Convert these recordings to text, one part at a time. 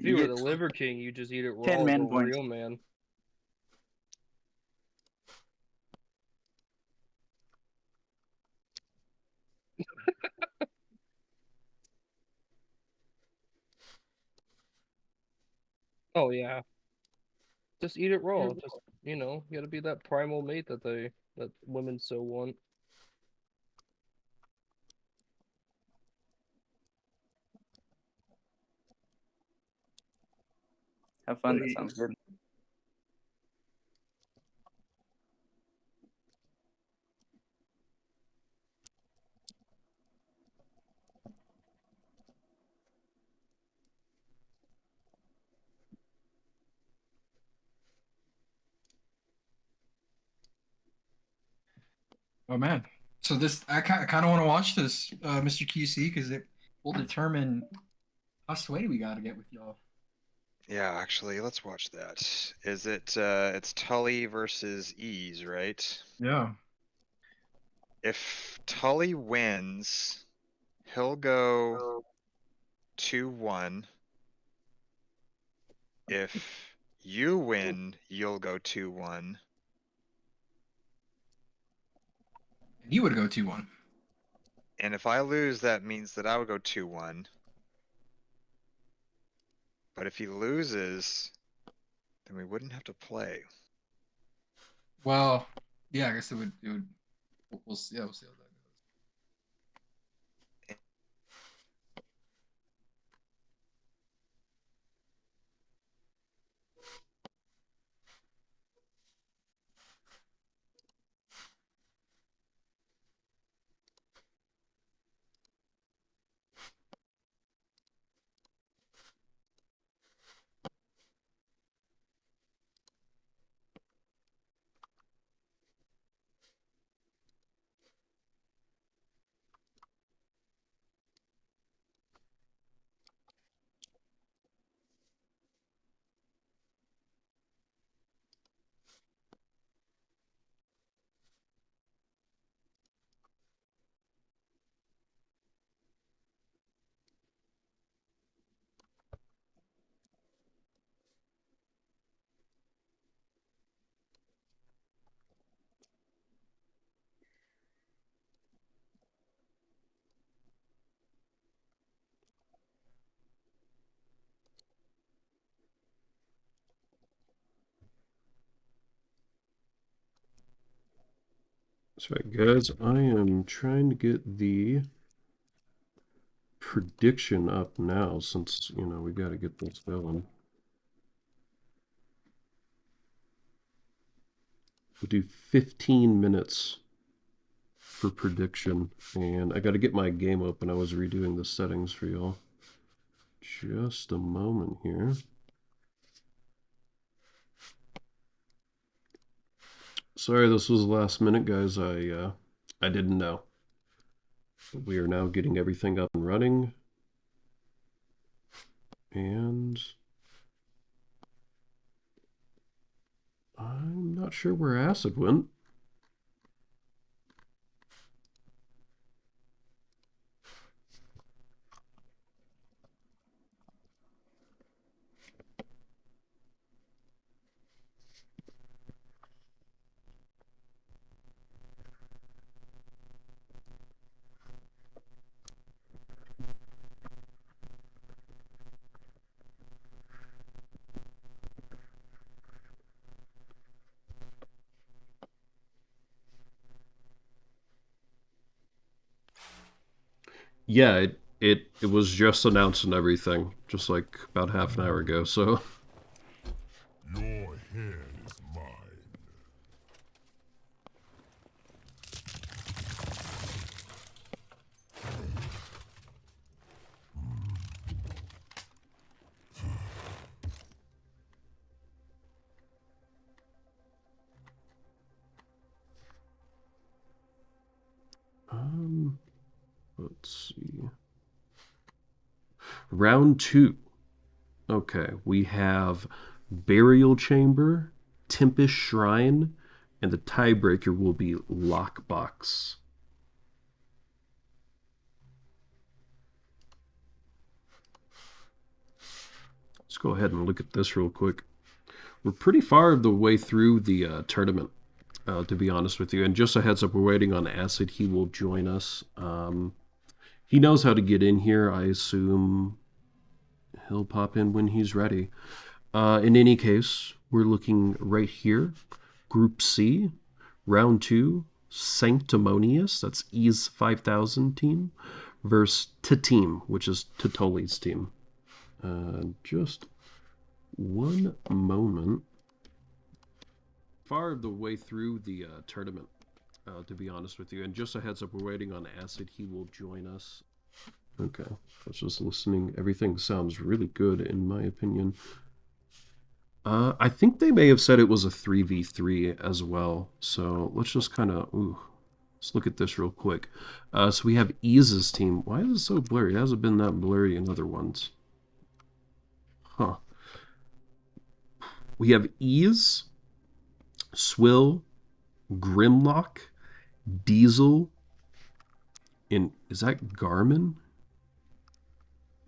If you were get the Liver King, you just eat it 10 raw as a man points. real man. Oh yeah, just eat it raw. Just you gotta be that primal mate that women so want. Have fun. That sounds good. Oh man. So this I kind of want to watch this, Mr. QC, because it will determine how sweaty we got to get with y'all. Yeah, actually, let's watch that. Is it it's Ttully versus Ease, right? Yeah. If Ttully wins, he'll go 2-1. If you win, you'll go 2-1. And you would go 2-1. And if I lose, that means that I would go 2-1. But if he loses, then we wouldn't have to play. Well, yeah, I guess it would we'll see, yeah, we'll see how that goes. Sorry, guys. I am trying to get the prediction up now since, we got to get this going. We'll do 15 minutes for prediction, and I got to get my game open. I was redoing the settings for y'all. Just a moment here. Sorry, this was last minute, guys. I didn't know. We are now getting everything up and running, and I'm not sure where Acid went. Yeah, it was just announced and everything, just like about half an hour ago. So Your head is mine. let's see. Round 2. Okay, we have Burial Chamber, Tempest Shrine, and the tiebreaker will be Lockbox. go ahead and look at this real quick. We're pretty far the way through the tournament, to be honest with you. And just a heads up, we're waiting on Acid. He will join us. He knows how to get in here. I assume he'll pop in when he's ready. In any case, we're looking right here. Group C, round 2, Sanctimonious, that's E's 5000 team, versus Tteam, which is Ttully's team. Just one moment. Far the way through the tournament, to be honest with you. And just a heads up, we're waiting on Acid. He will join us. Okay, I was just listening. Everything sounds really good in my opinion. I think they may have said it was a 3v3 as well. So let's just kind of, let's look at this real quick. So we have Ease's team. Why is it so blurry? It hasn't been that blurry in other ones. Huh. We have Ease, Swill, Grimlock, Diesel, and is that Garmin?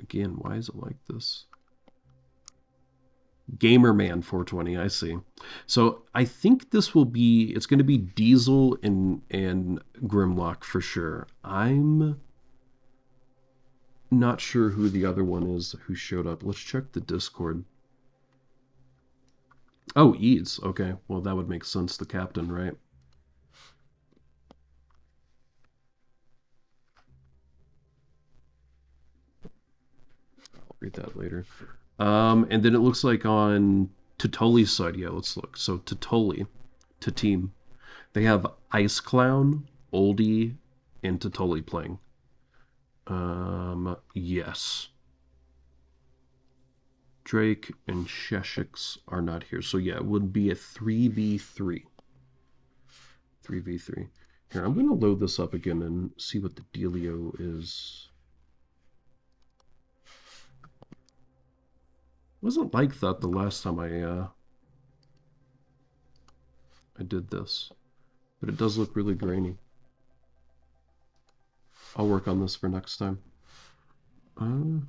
Again, why is it like this? Gamerman 420, I see. So I think this will be, it's going to be Diesel and Grimlock for sure. I'm not sure who the other one is who showed up. Let's check the Discord. Oh, Eads. Okay, well that would make sense, the captain, right? I'll read that later. And then it looks like on Ttully's side, yeah, let's look. So Ttully, Tteam, they have Ice Clown, Oldie, and Ttully playing. Yes. Drake and Sheshix are not here. So yeah, it would be a 3v3. 3v3. Here, I'm going to load this up again and see what the dealio is. Wasn't like that the last time I did this, but it does look really grainy. I'll work on this for next time. All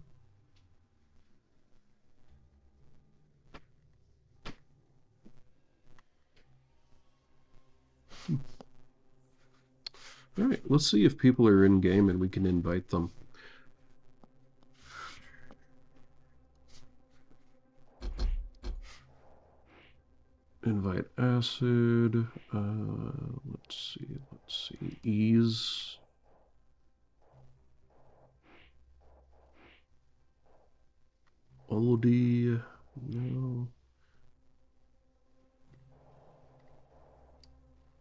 right, let's see if people are in game and we can invite them. Invite Acid. Let's see. Ease. Oldie. No.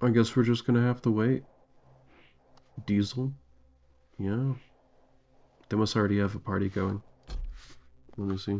I guess we're just gonna have to wait. Diesel. Yeah. They must already have a party going. Let me see.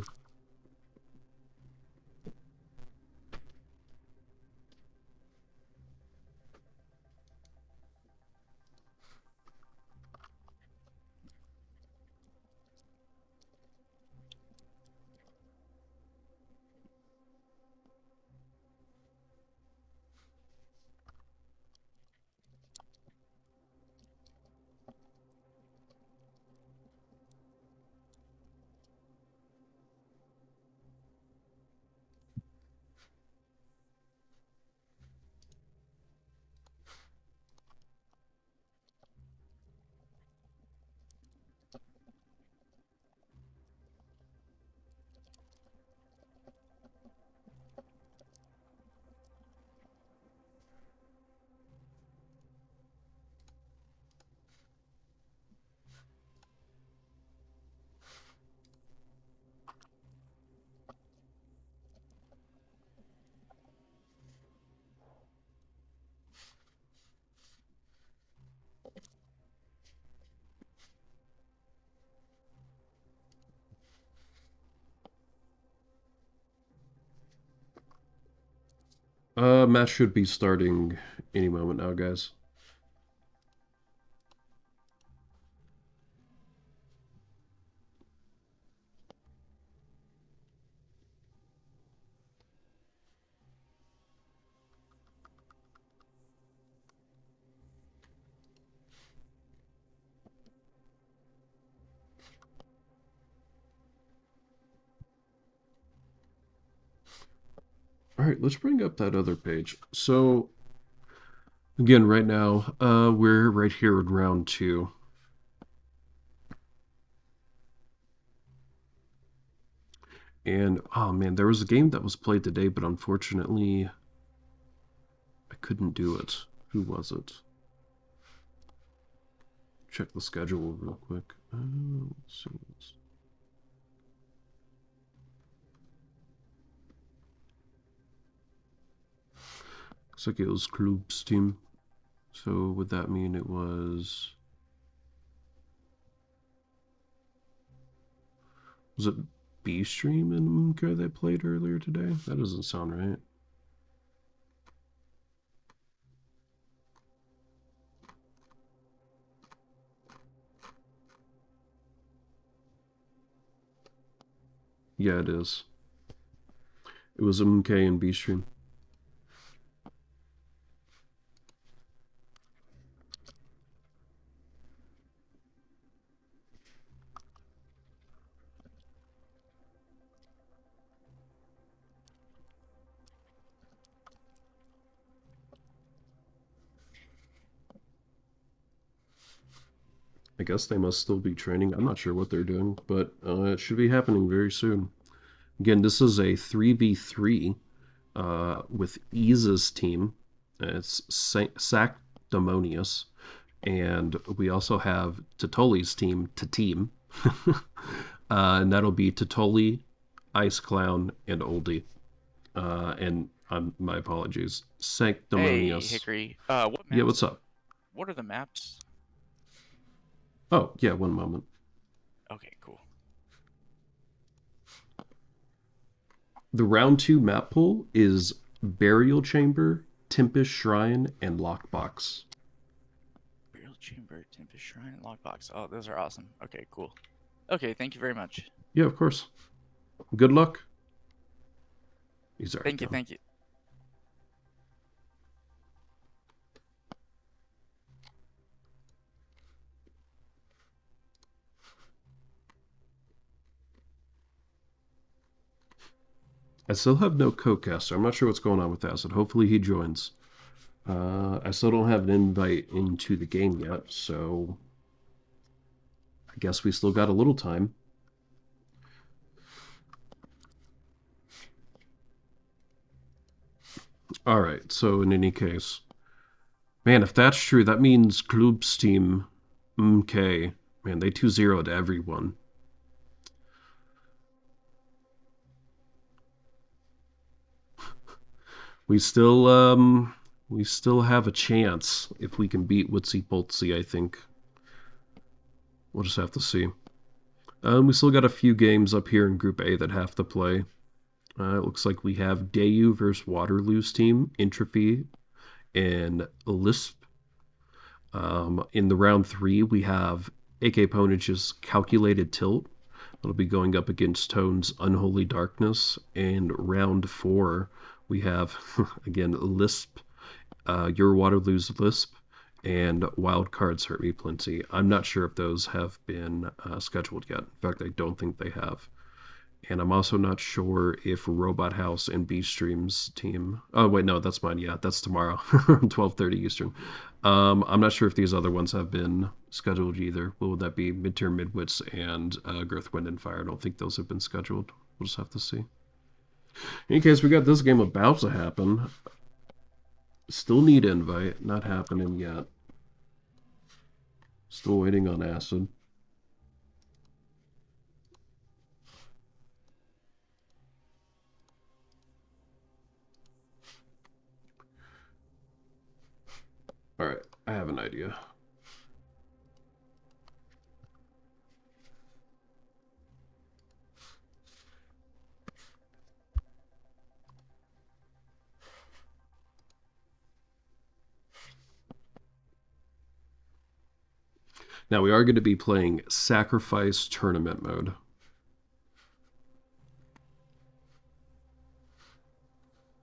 Match should be starting any moment now, guys. All right, let's bring up that other page. So again, right now, we're right here in round 2. And oh man, there was a game that was played today, but unfortunately, I couldn't do it. Who was it? Check the schedule real quick. Let's see. Looks like it was Club's team. So would that mean it was? Was it B-Stream and Moonco that played earlier today? That doesn't sound right. Yeah, it is. It was MK and B-Stream. I guess they must still be training. I'm not sure what they're doing, but it should be happening very soon. Again, this is a 3v3 with Ease's team. It's Sactimonious. And we also have Ttully's team, Tteam. And that'll be Ttully, Ice Clown, and Oldie. And my apologies. Hey, Sanctimonious. Hickory. What maps? Yeah, what's up? What are the maps? Oh, yeah, one moment. Okay, cool. The round 2 map pool is Burial Chamber, Tempest Shrine, and Lockbox. Burial Chamber, Tempest Shrine, and Lockbox. Oh, those are awesome. Okay, cool. Okay, thank you very much. Yeah, of course. Good luck. He's already Thank you, gone. thank you. I still have no co-caster. I'm not sure what's going on with Acid. Hopefully he joins. I still don't have an invite into the game yet, so I guess we still got a little time. Alright, so in any case. Man, if that's true, that means Klub's team, MK, man, they 2-0'd everyone. We still have a chance if we can beat Wootsy Poltsy, I think. We'll just have to see. We still got a few games up here in Group A that have to play. It looks like we have Dayu versus Waterloo's team, Entropy, and Lisp. In the round 3, we have AK Ponage's Calculated Tilt. That'll be going up against Tone's Unholy Darkness. And round 4, we have, again, Lisp, Your Waterloo's Lisp, and Wild Cards Hurt Me Plenty. I'm not sure if those have been scheduled yet. In fact, I don't think they have. And I'm also not sure if Robot House and B-Stream's team... Oh, wait, no, that's mine. Yeah, that's tomorrow, 12:30 Eastern. I'm not sure if these other ones have been scheduled either. What would that be? Midterm Midwits and Girth, Wind, and Fire. I don't think those have been scheduled. We'll just have to see. In any case, we got this game about to happen. Still need invite. Not happening yet. Still waiting on Acid. Alright, I have an idea. Now we are going to be playing Sacrifice Tournament Mode.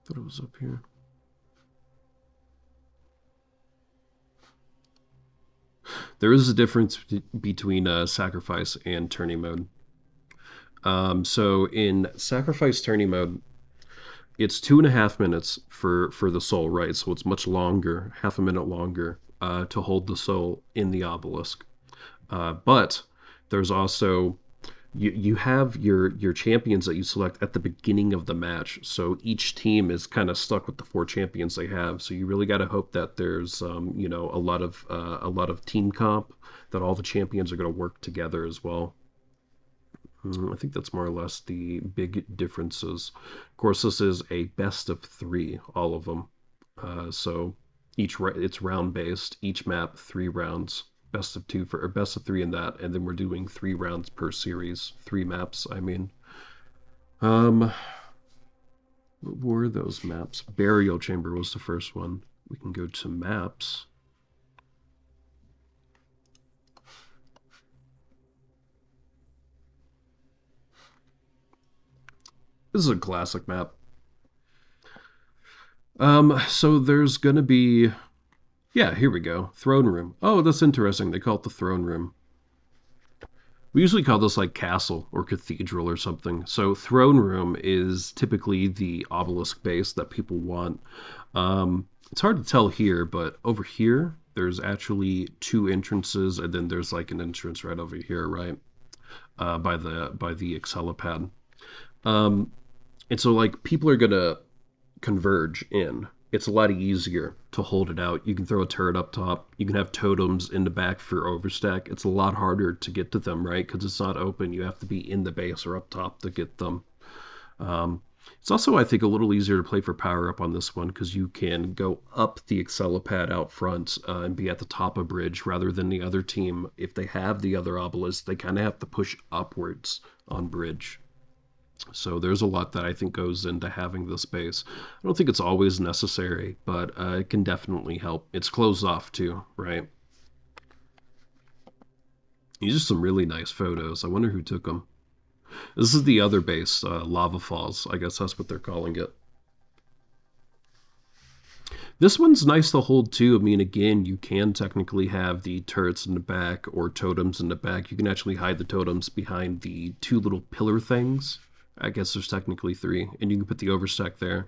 Thought it was up here. There is a difference between Sacrifice and Tourney Mode. So in Sacrifice Tourney Mode, it's 2.5 minutes for the soul, right? So it's much longer, half a minute longer, to hold the soul in the obelisk. But there's also you have your champions that you select at the beginning of the match. So each team is kind of stuck with the 4 champions they have. So you really got to hope that there's a lot of team comp, that all the champions are going to work together as well. I think that's more or less the big differences. Of course, this is a best of 3, all of them. So it's round based. Each map 3 rounds. Best of 2 or best of 3 in that, and then we're doing 3 rounds per series. 3 maps, I mean. What were those maps? Burial Chamber was the first one. We can go to maps. This is a classic map. So there's gonna be, yeah, here we go. Throne room. Oh, that's interesting. They call it the throne room. We usually call this like castle or cathedral or something. So throne room is typically the obelisk base that people want. It's hard to tell here, but over here there's actually 2 entrances, and then there's like an entrance right over here, right, by the Excelipad. And so like people are gonna converge in. It's a lot easier to hold it out. You can throw a turret up top. You can have totems in the back for overstack. It's a lot harder to get to them, right? Because it's not open. You have to be in the base or up top to get them. It's also, I think, a little easier to play for power up on this one because you can go up the Excelipad out front and be at the top of bridge rather than the other team. If they have the other obelisk, they kind of have to push upwards on bridge. So there's a lot that I think goes into having this base. I don't think it's always necessary, but it can definitely help. It's closed off too, right? These are some really nice photos. I wonder who took them. This is the other base, Lava Falls. I guess that's what they're calling it. This one's nice to hold too. I mean, again, you can technically have the turrets in the back or totems in the back. You can actually hide the totems behind the 2 little pillar things. I guess there's technically 3, and you can put the overstack there.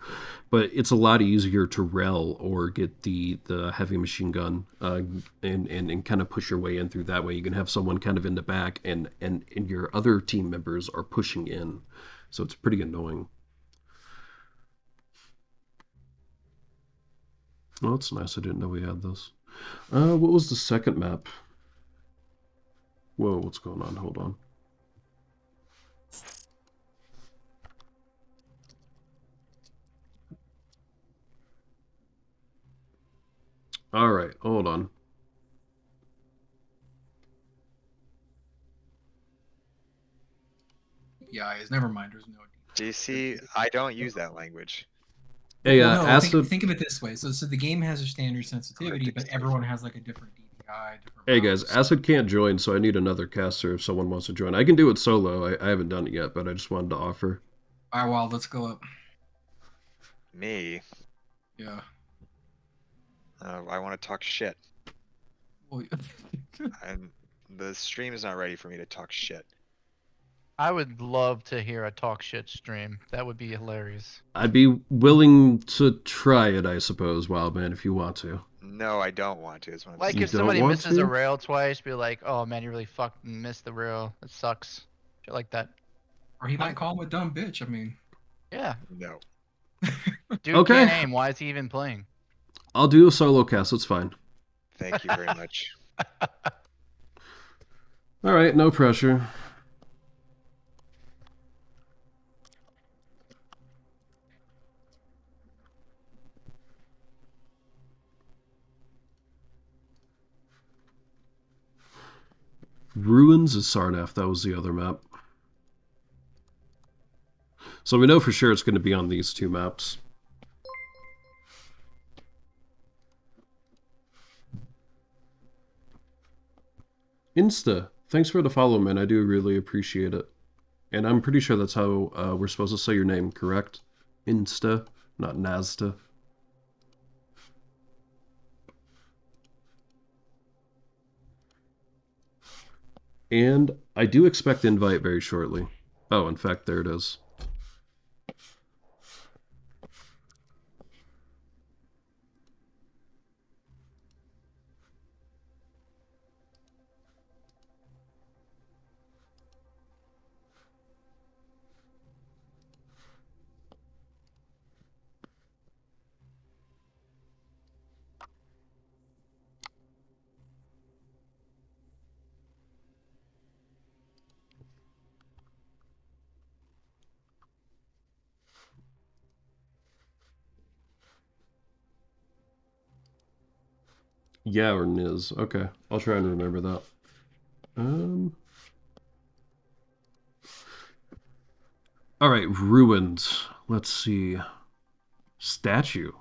But it's a lot easier to rel or get the heavy machine gun and kind of push your way in through that way. You can have someone kind of in the back, and your other team members are pushing in. So it's pretty annoying. Oh, that's nice. I didn't know we had this. What was the second map? Whoa, what's going on? Hold on. All right, hold on. Yeah, it's never mind. There's no. JC, I don't use that language. Hey, Well, no, Acid. think of it this way. So the game has a standard sensitivity, but everyone has like a different DPI. Hey guys, Acid can't join, so I need another caster if someone wants to join. I can do it solo. I haven't done it yet, but I just wanted to offer. All right, well, let's go up. Me? Yeah. I want to talk shit. Well, The stream is not ready for me to talk shit. I would love to hear a talk shit stream. That would be hilarious. I'd be willing to try it, I suppose, Wildman, if you want to. No, I don't want to. Is what I'm Like saying. if don't somebody want misses to? a rail twice, be like, "Oh man, you really fucking missed the rail. It sucks." Shit like that. or he might call him a dumb bitch. I mean. Yeah, No. dude Okay. can't aim. Why is he even playing? I'll do a solo cast, it's fine. Thank you very much. Alright, no pressure. Ruins is Sarnath, that was the other map. So we know for sure it's going to be on these 2 maps. Insta, thanks for the follow, man. I do really appreciate it. And I'm pretty sure that's how we're supposed to say your name, correct? Insta, not Nazda. And I do expect invite very shortly. Oh, in fact, there it is. Yeah, or Niz. Okay, I'll try and remember that. All right, ruins. Let's see. Statue.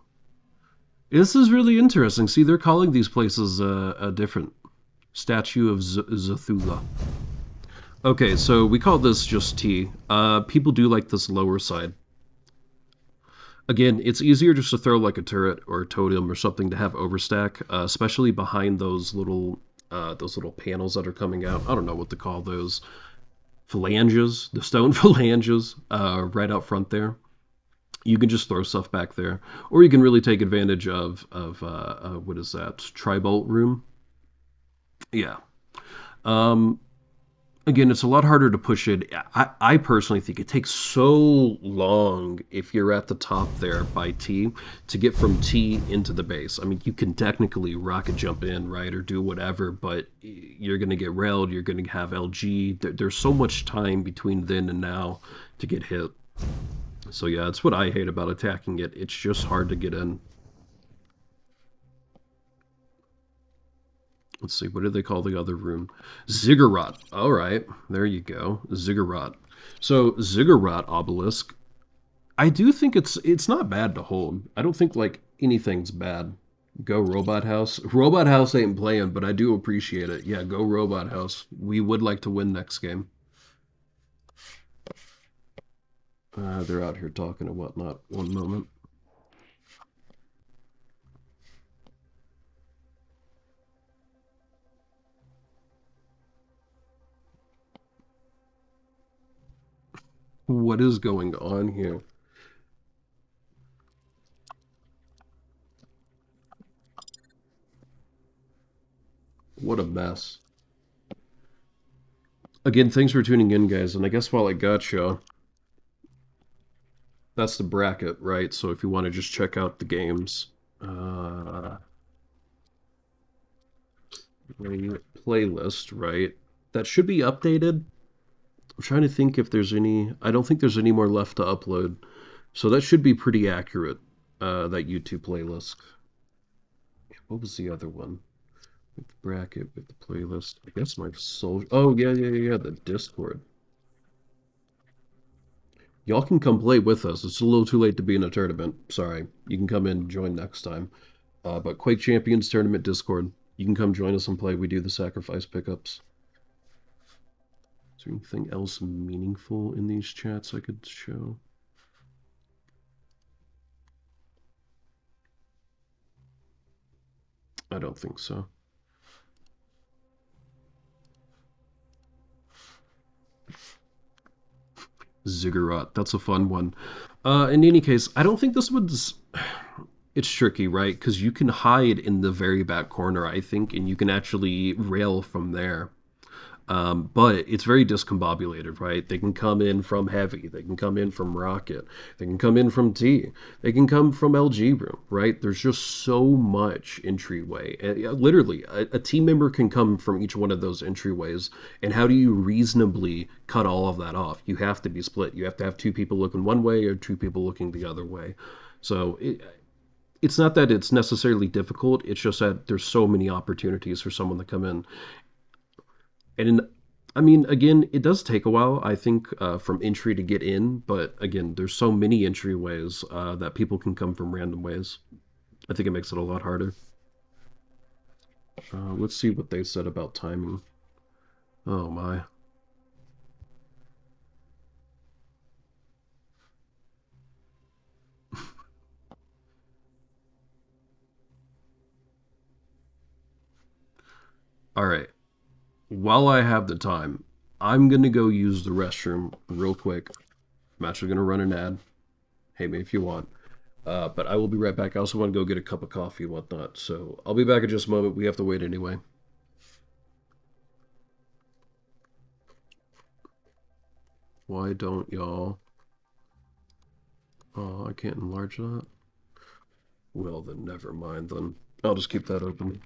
This is really interesting. See, they're calling these places a different statue of Zthula. Okay, so we call this just T. People do like this lower side. Again, it's easier just to throw like a turret or a totem or something to have overstack, especially behind those little panels that are coming out. I don't know what to call those phalanges, the stone phalanges, right out front there. You can just throw stuff back there, or you can really take advantage of what is that, Tribolt room? Yeah. Um, Again, it's a lot harder to push it. I personally think it takes so long if you're at the top there by T to get from T into the base. I mean, you can technically rocket jump in, right, or do whatever, but you're going to get railed, you're going to have LG. There's so much time between then and now to get hit. So yeah, it's what I hate about attacking it. It's just hard to get in. Let's see, what do they call the other room? Ziggurat. All right, there you go. Ziggurat. So Ziggurat obelisk. I do think it's not bad to hold. I don't think like anything's bad. Go Robot House. Robot House ain't playing, but I do appreciate it. Yeah, go Robot House. We would like to win next game. They're out here talking and whatnot. One moment. What is going on here? What a mess. Again, thanks for tuning in, guys. And I guess while I got you, that's the bracket, right? So if you want to just check out the games, playlist, right? That should be updated. I'm trying to think if there's any. I don't think there's any more left to upload. So that should be pretty accurate, that YouTube playlist. What was the other one? With the bracket, with the playlist. I guess my soul. Oh, yeah, the Discord. Y'all can come play with us. It's a little too late to be in a tournament. Sorry. You can come in and join next time. But Quake Champions Tournament Discord. You can come join us and play. We do the sacrifice pickups. Is there anything else meaningful in these chats I could show? I don't think so. Ziggurat. That's a fun one. In any case, I don't think this one's... It's tricky, right? Because you can hide in the very back corner, I think, and you can actually rail from there. But it's very discombobulated, right? They can come in from Heavy, they can come in from Rocket, they can come in from T, they can come from LG room, right? There's just so much entryway. And literally, a team member can come from each one of those entryways. And how do you reasonably cut all of that off? You have to be split. You have to have two people looking one way or two people looking the other way. So it's not that it's necessarily difficult. It's just that there's so many opportunities for someone to come in. And I mean, again, it does take a while, I think, from entry to get in. But again, there's so many entryways that people can come from random ways. I think it makes it a lot harder. Let's see what they said about timing. Oh my. All right. While I have the time, I'm going to go use the restroom real quick. I'm actually going to run an ad. Hate me if you want. But I will be right back. I also want to go get a cup of coffee and whatnot. So I'll be back in just a moment. We have to wait anyway. Why don't y'all? Oh, I can't enlarge that. Well, then never mind then. I'll just keep that open.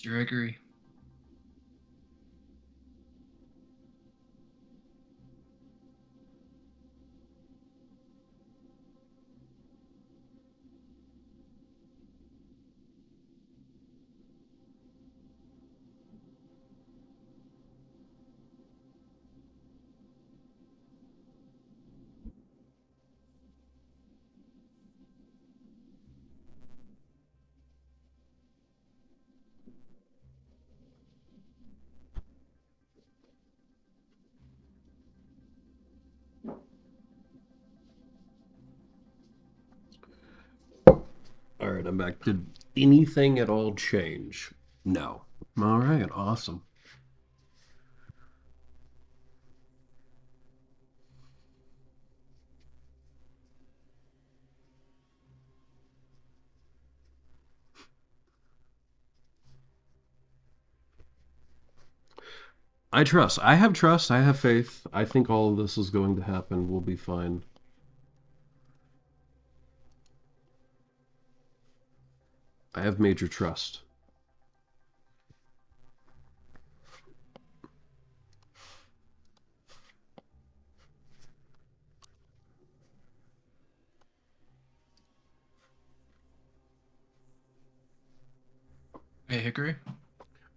Mr. Hickory. All right, I'm back. Did anything at all change? No. All right, awesome. I trust. I have trust. I have faith. I think all of this is going to happen. We'll be fine. I have major trust. Hey, Hickory.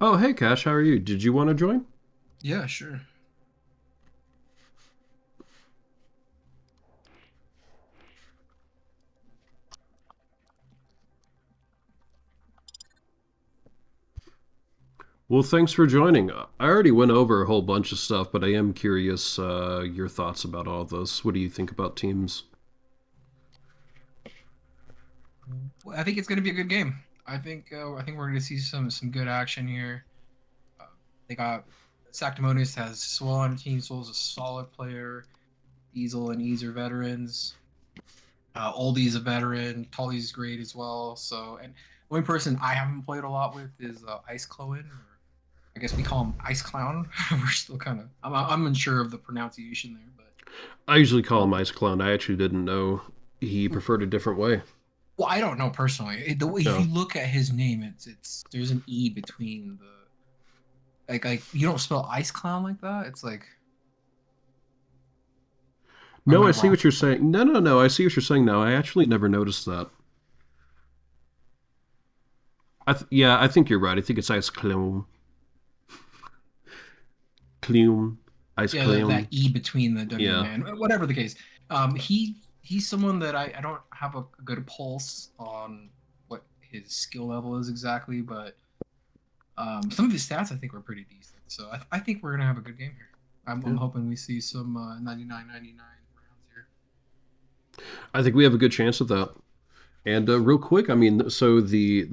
Oh, hey, Cash, how are you? Did you want to join? Yeah, sure. Well, thanks for joining. I already went over a whole bunch of stuff, but I am curious your thoughts about all this. What do you think about teams? Well, I think it's going to be a good game. I think we're going to see some good action here. Uh, they got Sactimonious has Swell on the team. Swell's a solid player. Diesel and Ease are veterans. Oldie's a veteran. Tully's great as well. So, and the only person I haven't played a lot with is Ice Clowen, or I guess we call him Ice Clown. We're still kind of I'm unsure of the pronunciation there, but I usually call him Ice Clown. I actually didn't know he preferred a different way. well, I don't know personally. If No. you look at his name, it's there's an E between the like you don't spell Ice Clown like that. It's like or am No, I I see wrong? what you're saying. No, no, no. I see what you're saying now. I actually never noticed that. Yeah, I think you're right. I think it's Ice Clown. Clown. Ice Yeah, that Clown. E between the W and Yeah. the N. Whatever the case. He's someone that I don't have a good pulse on what his skill level is exactly, but some of his stats I think were pretty decent. So I think we're gonna have a good game here. I'm Yeah. hoping we see some 99-99 rounds here. I think we have a good chance at that. And real quick, I mean, so the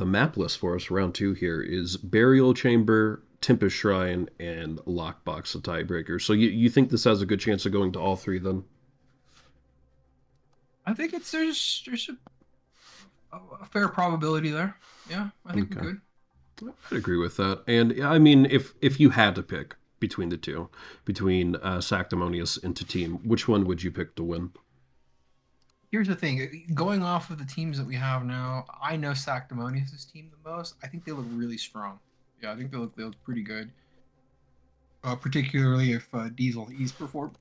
map list for us round two here is Burial Chamber, Tempest Shrine, and Lockbox, the tiebreaker. So you think this has a good chance of going to all three then? I think there's a fair probability there. Yeah, I think Okay. we're good. I'd agree with that. And I mean, if you had to pick between the two, between Sactimonious and Tteam, which one would you pick to win? Here's the thing, going off of the teams that we have now, I know Sactimonious' team the most. I think they look really strong. Yeah, I think they look pretty good. Particularly if Diesel and East perform.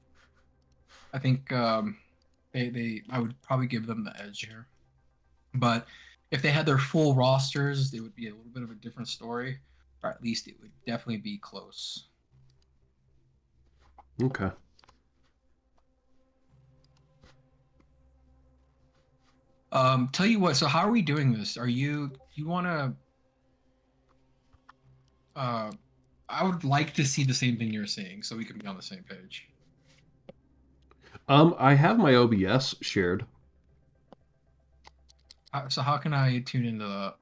I think they I would probably give them the edge here. But if they had their full rosters, it would be a little bit of a different story, or at least it would definitely be close. Okay. Tell you what. So how are we doing this? Do you want to? Uh, I would like to see the same thing you're saying, so we can be on the same page. I have my OBS shared. So how can I tune into that?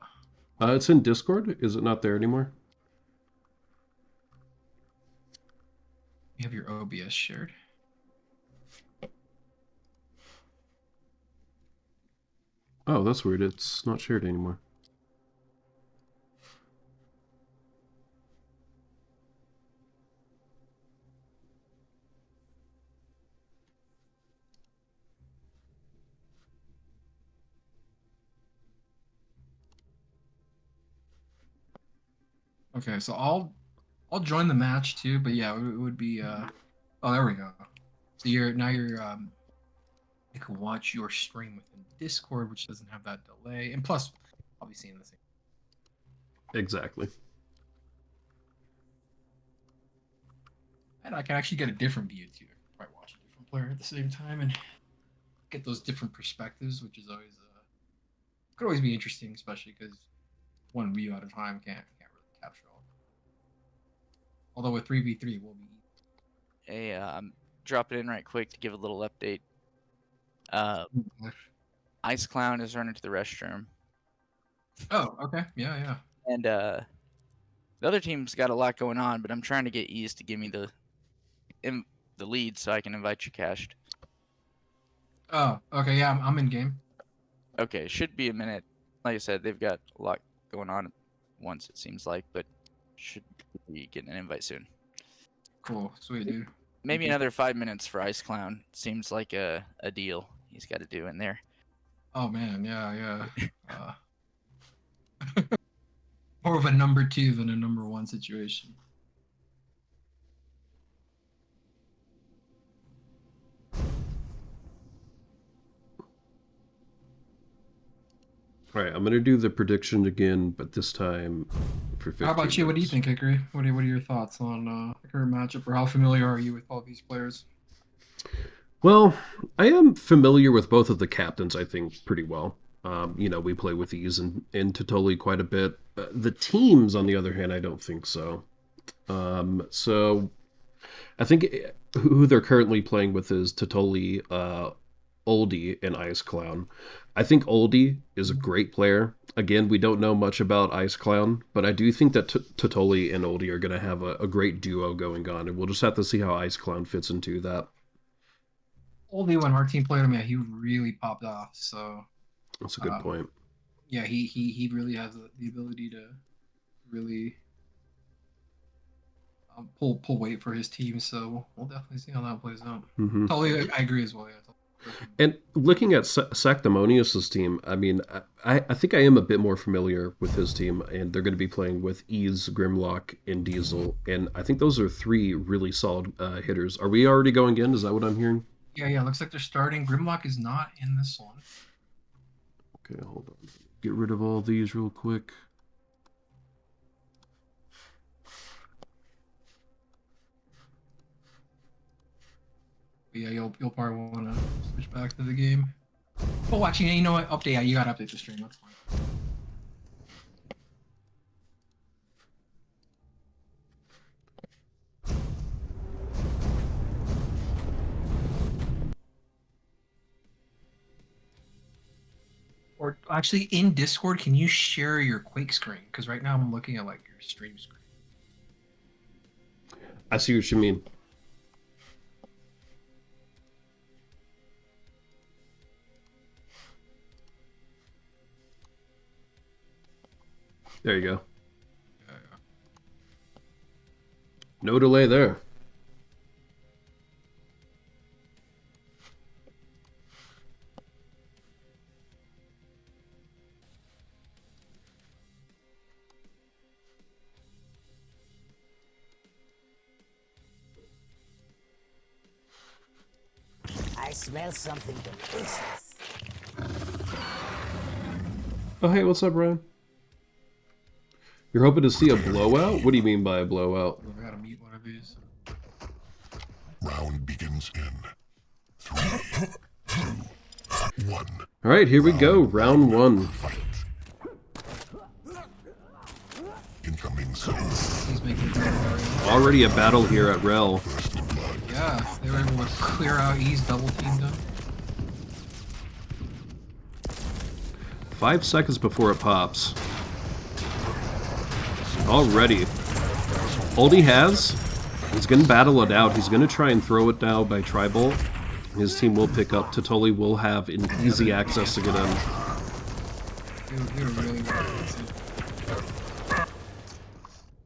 It's in Discord. Is it not there anymore? You have your OBS shared. Oh, that's weird. It's not shared anymore. Okay, so I'll join the match too, but yeah, it would be oh, there we go. So you're you can watch your stream within Discord, which doesn't have that delay, and plus I'll be seeing the same. Exactly. And I can actually get a different view too. Probably watch a different player at the same time and get those different perspectives, which is always could always be interesting, especially because one view at a time can't really capture all. Although with 3v3 will be. Hey, I'm dropping in right quick to give a little update. Ice Clown is running to the restroom, Oh, okay, yeah. and the other team's got a lot going on, but I'm trying to get Ease to give me the lead so I can invite you, Cashed. Oh, okay, yeah, I'm in game. Okay, should be a minute. Like I said, they've got a lot going on at once, it seems like, but should be getting an invite soon. Cool, sweet dude. Maybe another 5 minutes for Ice Clown. Seems like a deal he's got to do in there. Oh man, yeah. More of a number 2 than a number 1 situation. All right, I'm gonna do the prediction again, but this time for 15 How about you? What do you minutes. think, Hickory? What are your thoughts on the current matchup, or how familiar are you with all these players? Well, I am familiar with both of the captains, I think, pretty well. We play with Ease and Ttully quite a bit. The teams, on the other hand, I don't think so. So I think who they're currently playing with is Ttully, Oldie, and Ice Clown. I think Oldie is a great player. Again, we don't know much about Ice Clown, but I do think that Ttully and Oldie are going to have a great duo going on, and we'll just have to see how Ice Clown fits into that. Oldie, when our team played him, yeah, he really popped off. So That's a good point. Yeah, he really has the ability to really pull weight for his team. So we'll definitely see how that plays out. Mm-hmm. Totally, I agree as well. Yeah. And looking at Sactimonious's team, I mean, I think I am a bit more familiar with his team, and they're going to be playing with Ease, Grimlock, and Diesel, and I think those are 3 really solid hitters. Are we already going in? Is that what I'm hearing? Yeah. Looks like they're starting. Grimlock is not in this one. Okay, hold on. Get rid of all these real quick. Yeah, you'll probably want to switch back to the game. Oh, actually, you know what? Update. Yeah, you got to update the stream. That's fine. Or actually, in Discord, can you share your Quake screen? Because right now I'm looking at like your stream screen. I see what you mean. There you go. No delay there. I smell something delicious. Oh, hey, what's up, Ryan? You're hoping to see a blowout? What do you mean by a blowout? I gotta mute one of these. Round begins in 3, 2, 1. All right, here we go. Round 1. Fight. Incoming zone. He's making it Already a battle here at Rel. First blood. Yeah, they were able to clear out Ease, double teamed him. 5 seconds before it pops. Already. Oldie has. He's going to battle it out. He's going to try and throw it down by Tri-Bolt. His team will pick up. Ttully will have an easy access to get in. They were really well.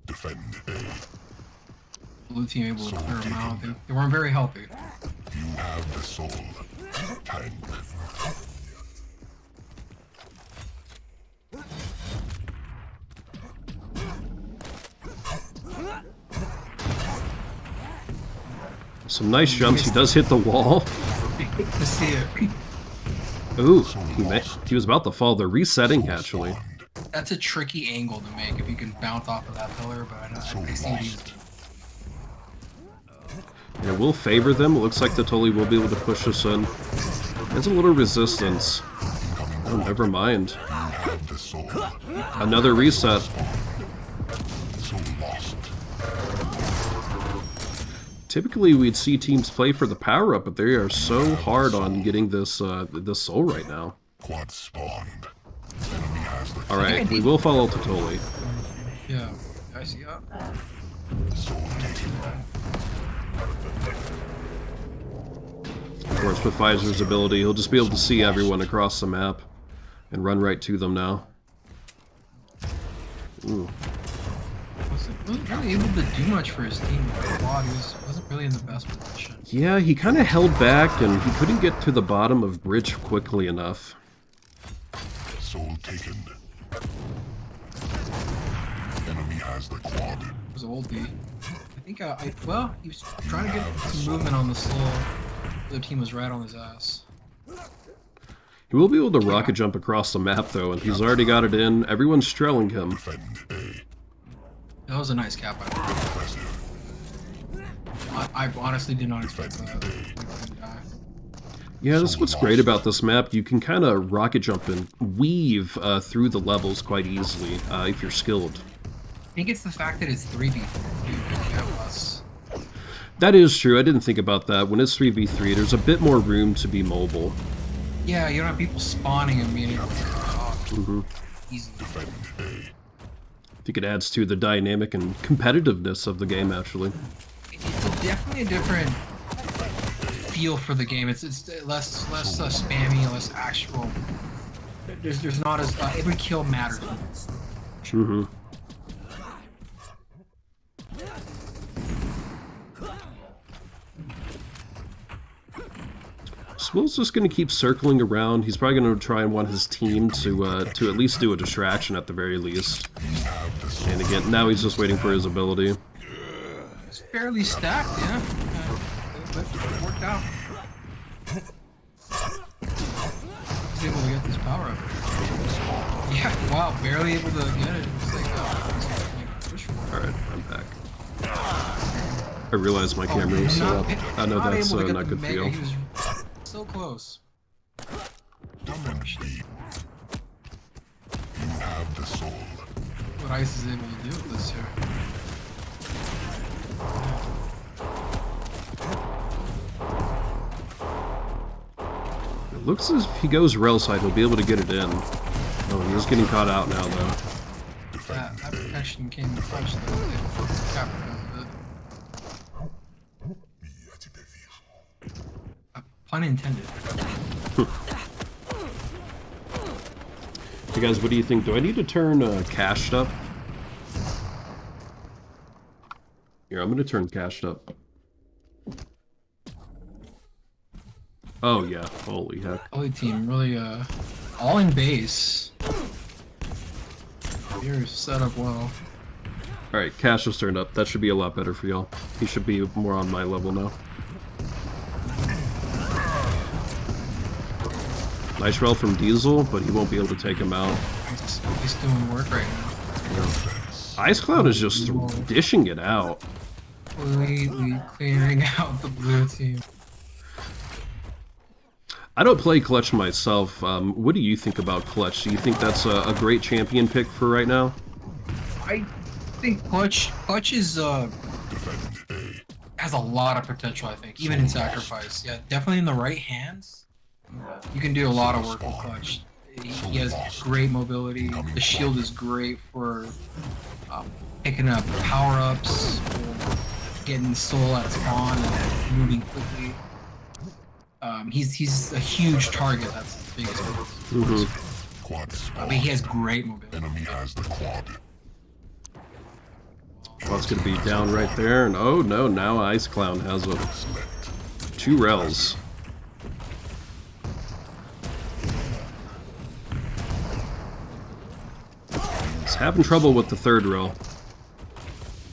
Defend A. Blue team able to clear them out. They weren't very healthy. You have the soul. Tank. Some nice jumps. He does hit the wall. To see it. Ooh, he was about to fall. They're resetting, actually. That's a tricky angle to make if you can bounce off of that pillar, but I see what he's doing. Yeah, we'll favor them. It looks like the Ttully will be able to push us in. There's a little resistance. Oh, never mind. Another reset. Typically, we'd see teams play for the power-up, but they are so hard on getting this this soul right now. Alright, we will follow Ttully. Yeah, I see that. Of course, with Pfizer's ability, he'll just be able to see everyone across the map and run right to them now. Ooh. Wasn't really able to do much for his team with the quad. He wasn't really in the best position. Yeah, he kind of held back, and he couldn't get to the bottom of bridge quickly enough. Soul taken. Enemy has the quad. It was old D. I think well, he was trying to get some movement on the soul. The other team was right on his ass. He will be able to rocket jump across the map, though, and he's already got it in. Everyone's trailing him. That was a nice cap. I honestly did not expect that. Yeah, that's what's great about this map. You can kind of rocket jump and weave through the levels quite easily if you're skilled. I think it's the fact that it's 3v3. That is true. I didn't think about that. When it's 3v3, there's a bit more room to be mobile. Yeah, you don't have people spawning and being able to get off easily. I think it adds to the dynamic and competitiveness of the game, actually. It's definitely a different feel for the game. It's less spammy, less actual. There's not as every kill matters. Mm-hmm. Will's just going to keep circling around. He's probably going to try and want his team to at least do a distraction at the very least. And again, now he's just waiting for his ability. It's fairly stacked, yeah. But it worked out. He's able to get this power up. Yeah, wow, barely able to get it. It's like, alright, I'm back. I realized my camera was set up. I know that's not good for you. So close. Defend B. You have the soul. What Ice is able to do with this here. It looks as if he goes rail side, he'll be able to get it in. Oh, he is getting caught out now, though. That protection came in clutch, though. Pun intended. Hey guys, what do you think? Do I need to turn cached up? Here, I'm gonna turn cached up. Oh yeah, holy heck. Holy team, really all in base. You're set up well. Alright, Cash was turned up. That should be a lot better for y'all. He should be more on my level now. Nice roll from Diesel, but he won't be able to take him out. He's doing work right now. Yeah. Ice Cloud is just dishing it out. Completely clearing out the blue team. I don't play Clutch myself. What do you think about Clutch? Do you think that's a great champion pick for right now? I think Clutch is has a lot of potential. I think even in Sacrifice, yeah, definitely in the right hands. You can do a lot of work with Clutch. He has great mobility. The shield is great for picking up power-ups, or getting soul at spawn and moving quickly. He's a huge target. That's his biggest weakness. I mean, he has great mobility. Enemy has the quad. Well, it's gonna be down right there, and oh no, now Ice Clown has a 2 rels. He's having trouble with the 3rd rel.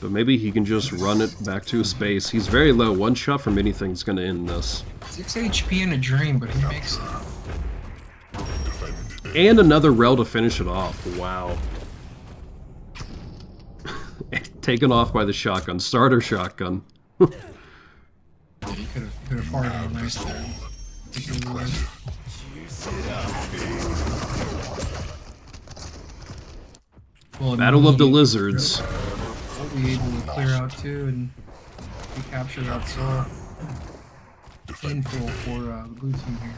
But maybe he can just run it back to his base. He's very low. One shot from anything is going to end this. 6 HP in a dream, but he makes it. And another rel to finish it off. Wow. Taken off by the shotgun. Starter shotgun. Yeah, he could have fired him nice there. Well, Battle of the Lizards. We'll be able to clear out too and recapture that soul. Painful for the blue team here.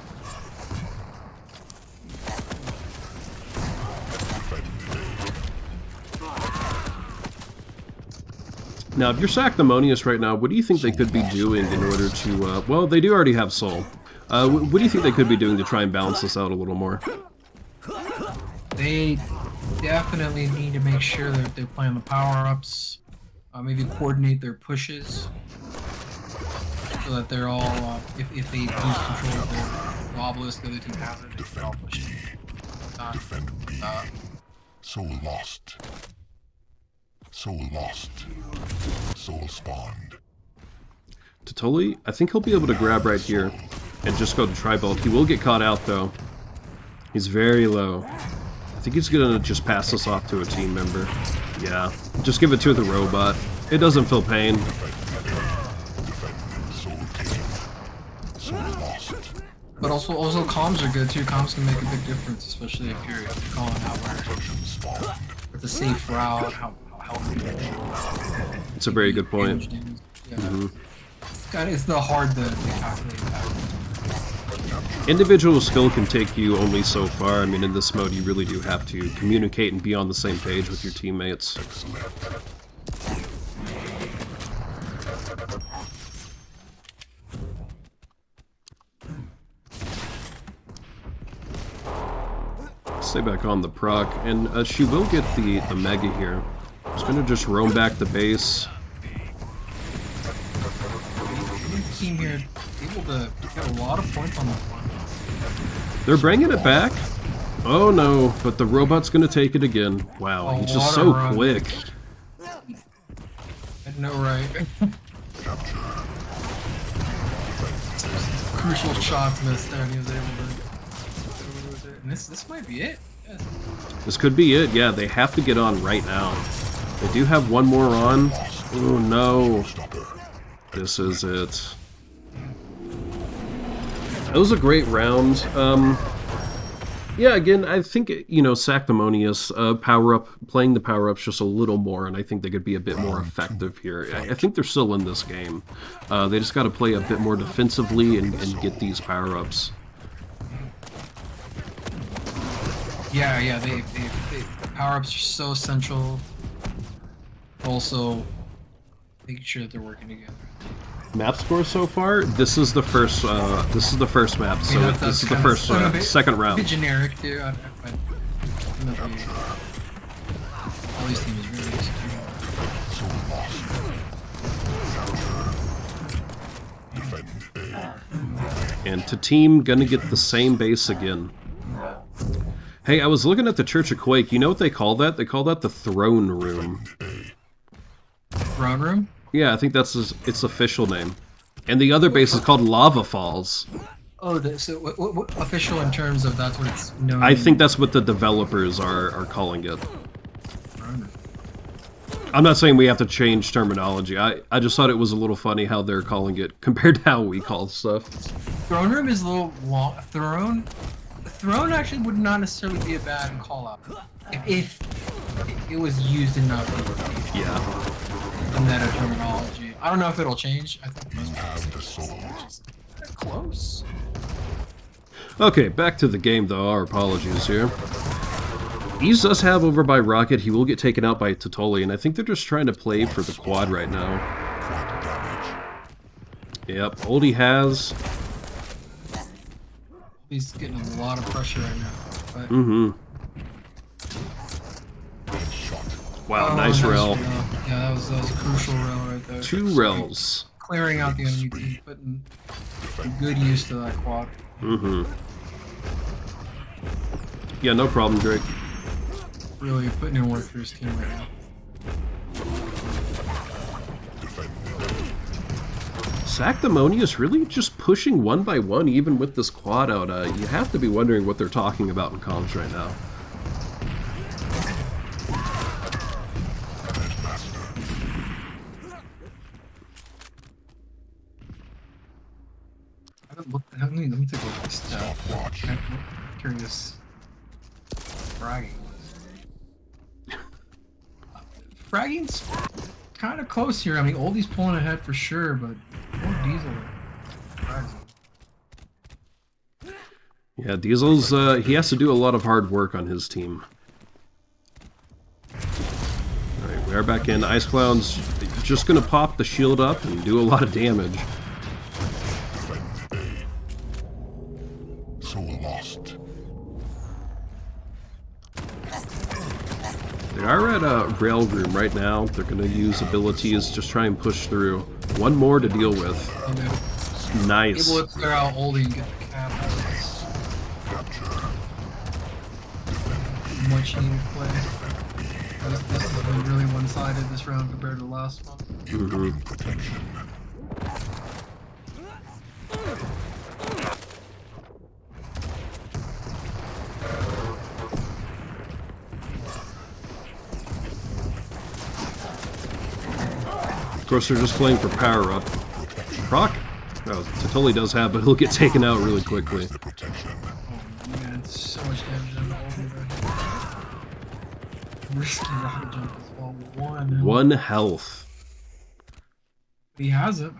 Now, if you're Sactimonious right now, what do you think they could be doing in order to, well, they do already have soul. What do you think they could be doing to try and balance this out a little more? They definitely need to make sure that they're playing the power-ups. Maybe coordinate their pushes. So that they're all, if they lose control of the obelisk, the other team has it, they're all pushing. Soul lost. Soul lost. Soul spawned. Ttully, I think he'll be able to grab right here and just go to Tri-Bolt. He will get caught out, though. He's very low. I think he's gonna just pass this off to a team member. Yeah, just give it to the robot. It doesn't feel pain. But also comms are good too. Comms can make a big difference, especially if you're calling out where it's a safe route, how healthy it is. It's a very good point. Yeah. It's the hard to calculate that. Individual skill can take you only so far. I mean, in this mode, you really do have to communicate and be on the same page with your teammates. Stay back on the proc, and she will get the mega here. She's gonna just roam back the base. Team here able to get a lot of points on the front. They're bringing it back. Oh no, but the robot's gonna take it again. Wow, he's just so quick. I know, right? Crucial shots missed there, and he was able to. And this might be it. Yes. This could be it. Yeah, they have to get on right now. They do have one more on. Oh no. This is it. That was a great round. Yeah, again, I think, you know, Sactimonious playing the power-ups just a little more, and I think they could be a bit more effective here. I think they're still in this game. They just got to play a bit more defensively and get these power-ups. Yeah, they power-ups are so essential. Also, making sure that they're working together. Map score so far. This is the first. This is the first map. So this is the first second round. A bit generic too. But all these teams really executing. And Ttteam gonna get the same base again. Hey, I was looking at the Church of Quake. You know what they call that? They call that the Throne Room. Throne Room? Yeah, I think that's its official name. And the other base is called Lava Falls. Oh, so what official in terms of that's what it's known? I think that's what the developers are calling it. I'm not saying we have to change terminology. I just thought it was a little funny how they're calling it compared to how we call stuff. Throne Room is a little long. Throne actually would not necessarily be a bad call-out if it was used enough. Yeah. Meta terminology. I don't know if it'll change. I think most close. Okay, back to the game though. Our apologies here. Ease does have over by Rocket. He will get taken out by Ttully, and I think they're just trying to play for the quad right now. Yep, Oldie has. He's getting a lot of pressure right now. But... Mm-hmm. Wow, nice rel. Yeah, that was a crucial rel right there. 2 rels. Clearing out the enemy team, putting good use to that quad. Mm-hmm. Yeah, no problem, Drake. Really putting in work for his team right now. Sactimonious really just pushing one by one, even with this quad out. You have to be wondering what they're talking about in comms right now. Let me take a look at this stat. I'm curious. Fragging. Fragging's kind of close here. I mean, Oldie's pulling ahead for sure, but more Diesel frags him. Yeah, Diesel's, he has to do a lot of hard work on his team. Alright, we are back in. Ice Clown's just gonna pop the shield up and do a lot of damage. Soul lost. They are at a rail room right now. They're gonna use abilities, just try and push through. One more to deal with. Okay. Nice. Able to clear out Oldie and get the cap. Much needed play. This has been really one-sided this round compared to the last one. Of course, they're just playing for power up. Proc? Oh, Ttully does have, but he'll get taken out really quickly. Oh man, so much damage on the Oldie right here. Risky rocket jump as well. One health. He has it.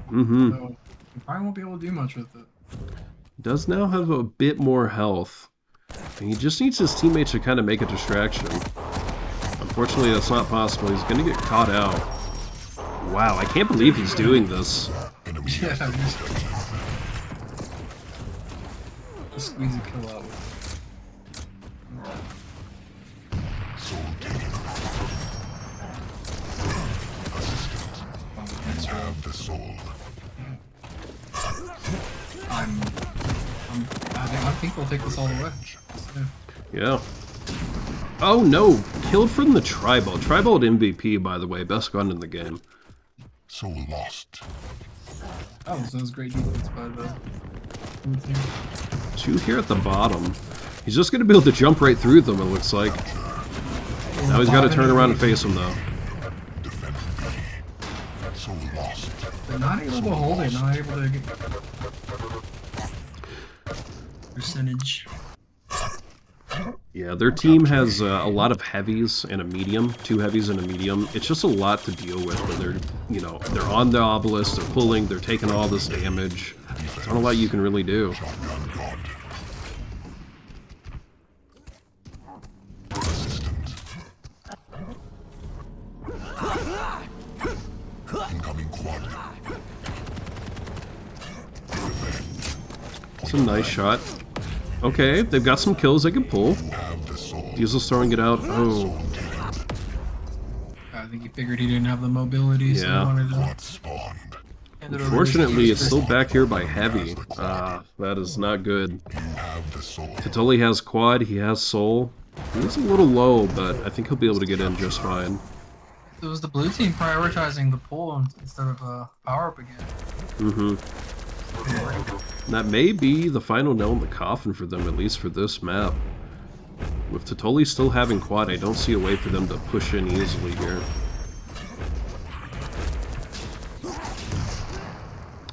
Mm-hmm. So he probably won't be able to do much with it. Does now have a bit more health. And he just needs his teammates to kind of make a distraction. Unfortunately, that's not possible. He's going to get caught out. Wow, I can't believe he's doing this. Yeah, just squeeze a kill out. Have the soul. I think we'll take this all the way. Yeah. Oh no! Killed from the Tribal. Tribal MVP, by the way. Best gun in the game. Soul lost. Oh, so that was great defense by the team. Two here at the bottom. He's just gonna be able to jump right through them, it looks like. Now he's gotta turn around and face them, though. Soul lost. They're not able to hold it, not able to get percentage. Yeah, their team has a lot of heavies and a medium, 2 heavies and a medium. It's just a lot to deal with when they're, you know, they're on the obelisk, they're pulling, they're taking all this damage. There's not a lot you can really do. Incoming quad. It's a nice shot. Okay, they've got some kills they can pull. Diesel's throwing it out. Oh. I think he figured he didn't have the mobility, so he wanted to... Unfortunately, it's still back here by heavy. That is not good. Ttully has quad, he has soul. He's a little low, but I think he'll be able to get in just fine. It was the blue team prioritizing the pull instead of power up again. Mm-hmm. That may be the final nail in the coffin for them, at least for this map. With Ttully still having quad, I don't see a way for them to push in easily here.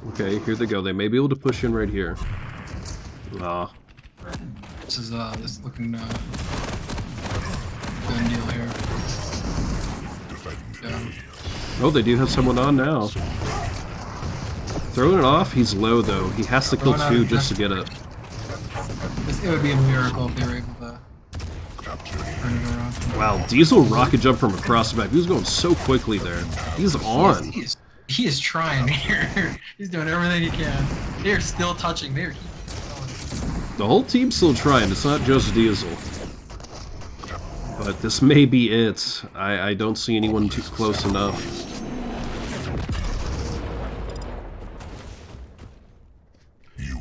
Okay, here they go. They may be able to push in right here. Ah. This is looking done deal here. Yeah. Oh, they do have someone on now. Throwing it off, he's low though. He has to kill 2 just to get it. It would be a miracle if they were able to turn it around. Wow, Diesel rocket jump from across the map. He was going so quickly there. He's on. He is trying here. He's doing everything he can. They're still touching. They're The whole team's still trying. It's not just Diesel. But this may be it. I don't see anyone too close enough.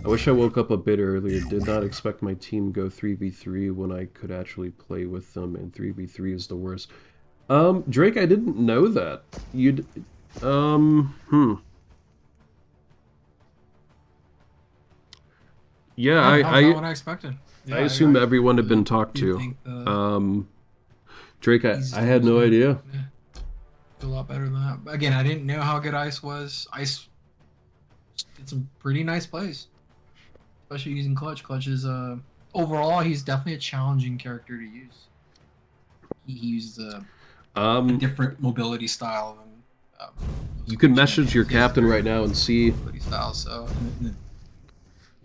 I wish I woke up a bit earlier. Did not expect my team go 3v3 when I could actually play with them, and 3v3 is the worst. Drake, I didn't know that. Yeah, That was not I what I expected. Yeah, assume everyone had been really talked didn't to. think the Drake, Easy I Stuff had was no gonna, idea. yeah, do a lot better than that. But again, I didn't know how good Ice was. Ice did some pretty nice plays, especially using Clutch. Clutch is overall he's definitely a challenging character to use. He uses a different mobility style than You most can Quake message your champions. He has a captain very right now and see. mobility style, so and the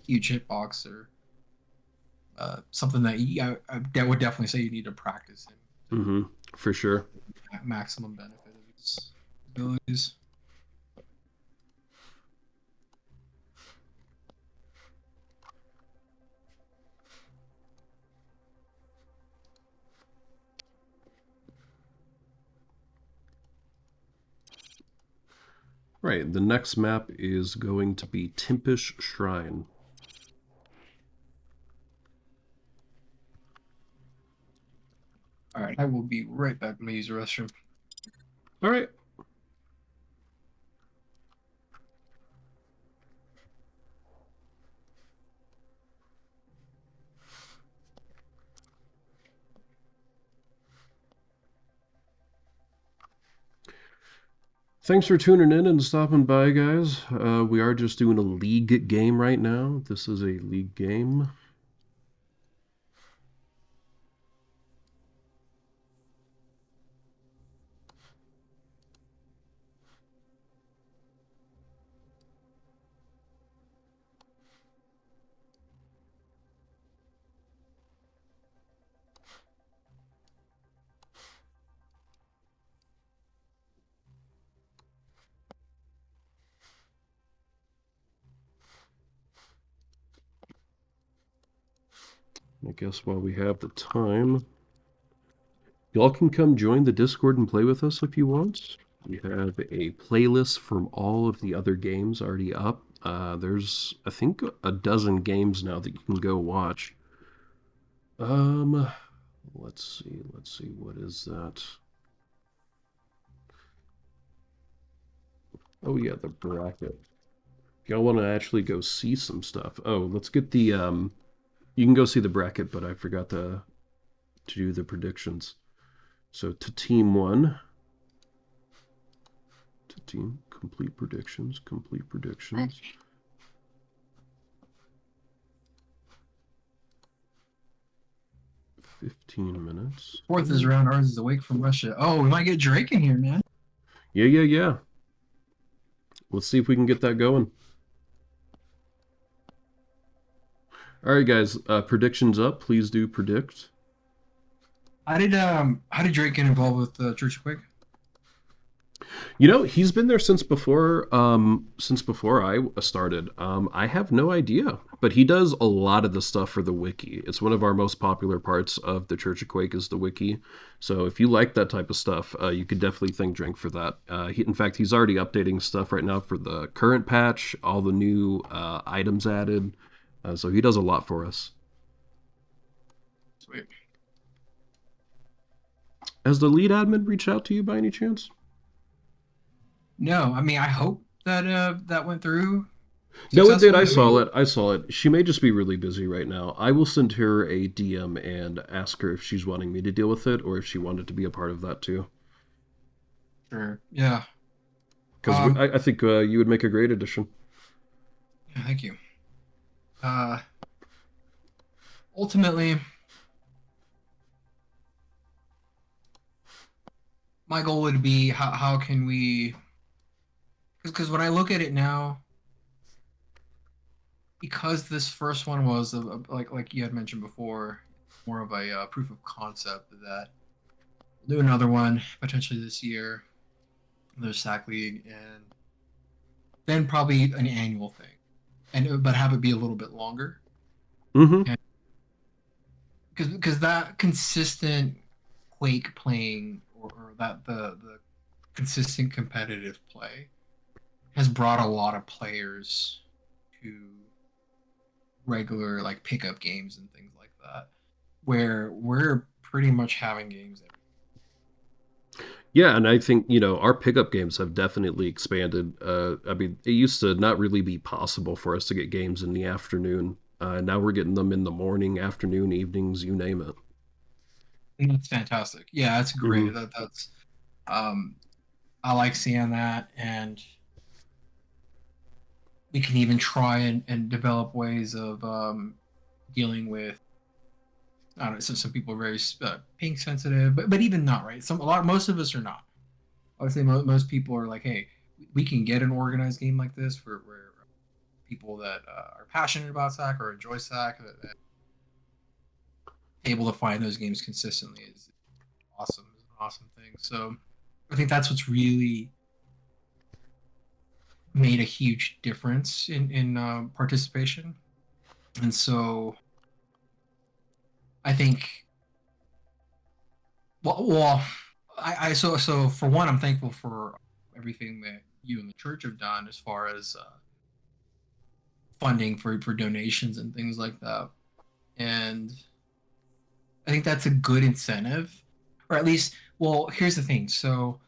huge hitbox or something that I would definitely say you need to practice him Mm-hmm, for sure. to maximum benefit of his abilities. Right, the next map is going to be Tempest Shrine. All right, I will be right back. I'm gonna use the restroom. All right. Thanks for tuning in and stopping by, guys. We are just doing a league game right now. This is a league game. I guess while we have the time, y'all can come join the Discord and play with us if you want. We have a playlist from all of the other games already up. There's, I think, a dozen games now that you can go watch. Let's see, what is that? Oh yeah, the bracket. If y'all want to actually go see some stuff. Oh, let's get the, you can go see the bracket, but I forgot to do the predictions. So to team one, to team, complete predictions. 15 minutes. Fourth is around. Ours is awake from Russia. Oh, we might get Drake in here, man. Yeah. Let's see if we can get that going. All right, guys. Predictions up. Please do predict. How did Drake get involved with Church of Quake? You know, he's been there since before I started. I have no idea, but he does a lot of the stuff for the wiki. It's one of our most popular parts of the Church of Quake is the wiki. So if you like that type of stuff, you could definitely thank Drink for that. In fact, he's already updating stuff right now for the current patch, all the new items added. So he does a lot for us. Sweet. Has the lead admin reached out to you by any chance? No, I mean I hope that that went through. No, it did. I successfully. saw it. She may just be really busy right now. I will send her a DM and ask her if she's wanting me to deal with it or if she wanted to be a part of that too. Sure. Yeah. Because I think you would make a great addition. Yeah, thank you. Ultimately, my goal would be how can we? Because when I look at it now, because this first one was like you had mentioned before, more of a proof of concept that we'll do another one potentially this year. There's SAC League, and then probably an annual thing, but have it be a little bit longer. Mm-hmm. Because that consistent Quake playing or that the consistent competitive play has brought a lot of players to regular like pickup games and things like that, where we're pretty much having games every. Yeah, and I think, our pickup games have definitely expanded. I mean, it used to not really be possible for us to get games in the afternoon. Now we're getting them in the morning, afternoon, evenings, you name it. And that's fantastic. Yeah, that's great. That's I like seeing that, and we can even try and develop ways of dealing with. I don't know. Some people are very ping sensitive, but even not, right. Most of us are not. I would say most people are like, hey, we can get an organized game like this where people that are passionate about SAC or enjoy SAC that able to find those games consistently is awesome. It's an awesome thing. So I think that's what's really made a huge difference in participation. And so I think, so for one, I'm thankful for everything that you and the church have done as far as funding for donations and things like that. And I think that's a good incentive, or at least, well, here's the thing. So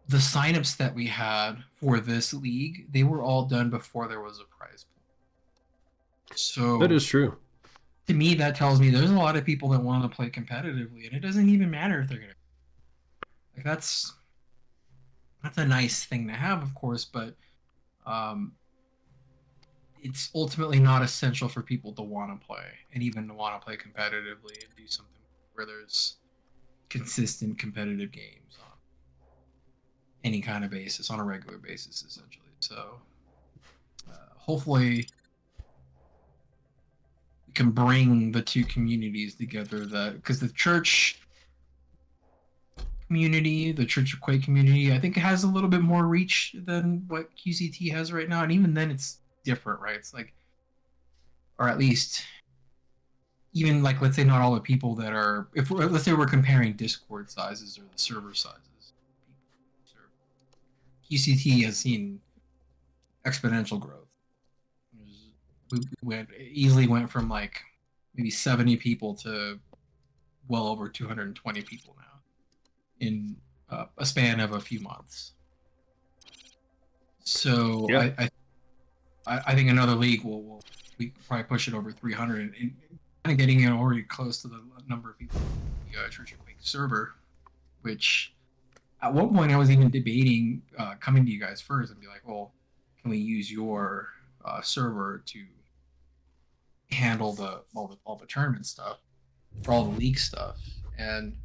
the signups that we had for this league, they were all done before there was a prize pool. So That is true. to me, that tells me there's a lot of people that want to play competitively, and it doesn't even matter if they're gonna. Like that's a nice thing to have, of course, but it's ultimately not essential for people to want to play, and even to want to play competitively and do something where there's consistent competitive games on any kind of basis, on a regular basis, essentially. So hopefully we can bring the two communities together, that because the church community, the Church of Quake community, I think it has a little bit more reach than what QCT has right now, and even then it's different, right? It's like, or at least even like, let's say not all the people that are, let's say we're comparing Discord sizes or the server sizes, QCT has seen exponential growth. We easily went from like maybe 70 people to well over 220 people now in a span of a few months. So Yeah. I think another league will we probably push it over 300 and kind of getting it already close to the number of people in the Church of Quake server, which at one point I was even debating coming to you guys first and be like, well, can we use your server to handle all the tournament stuff for all the league stuff? And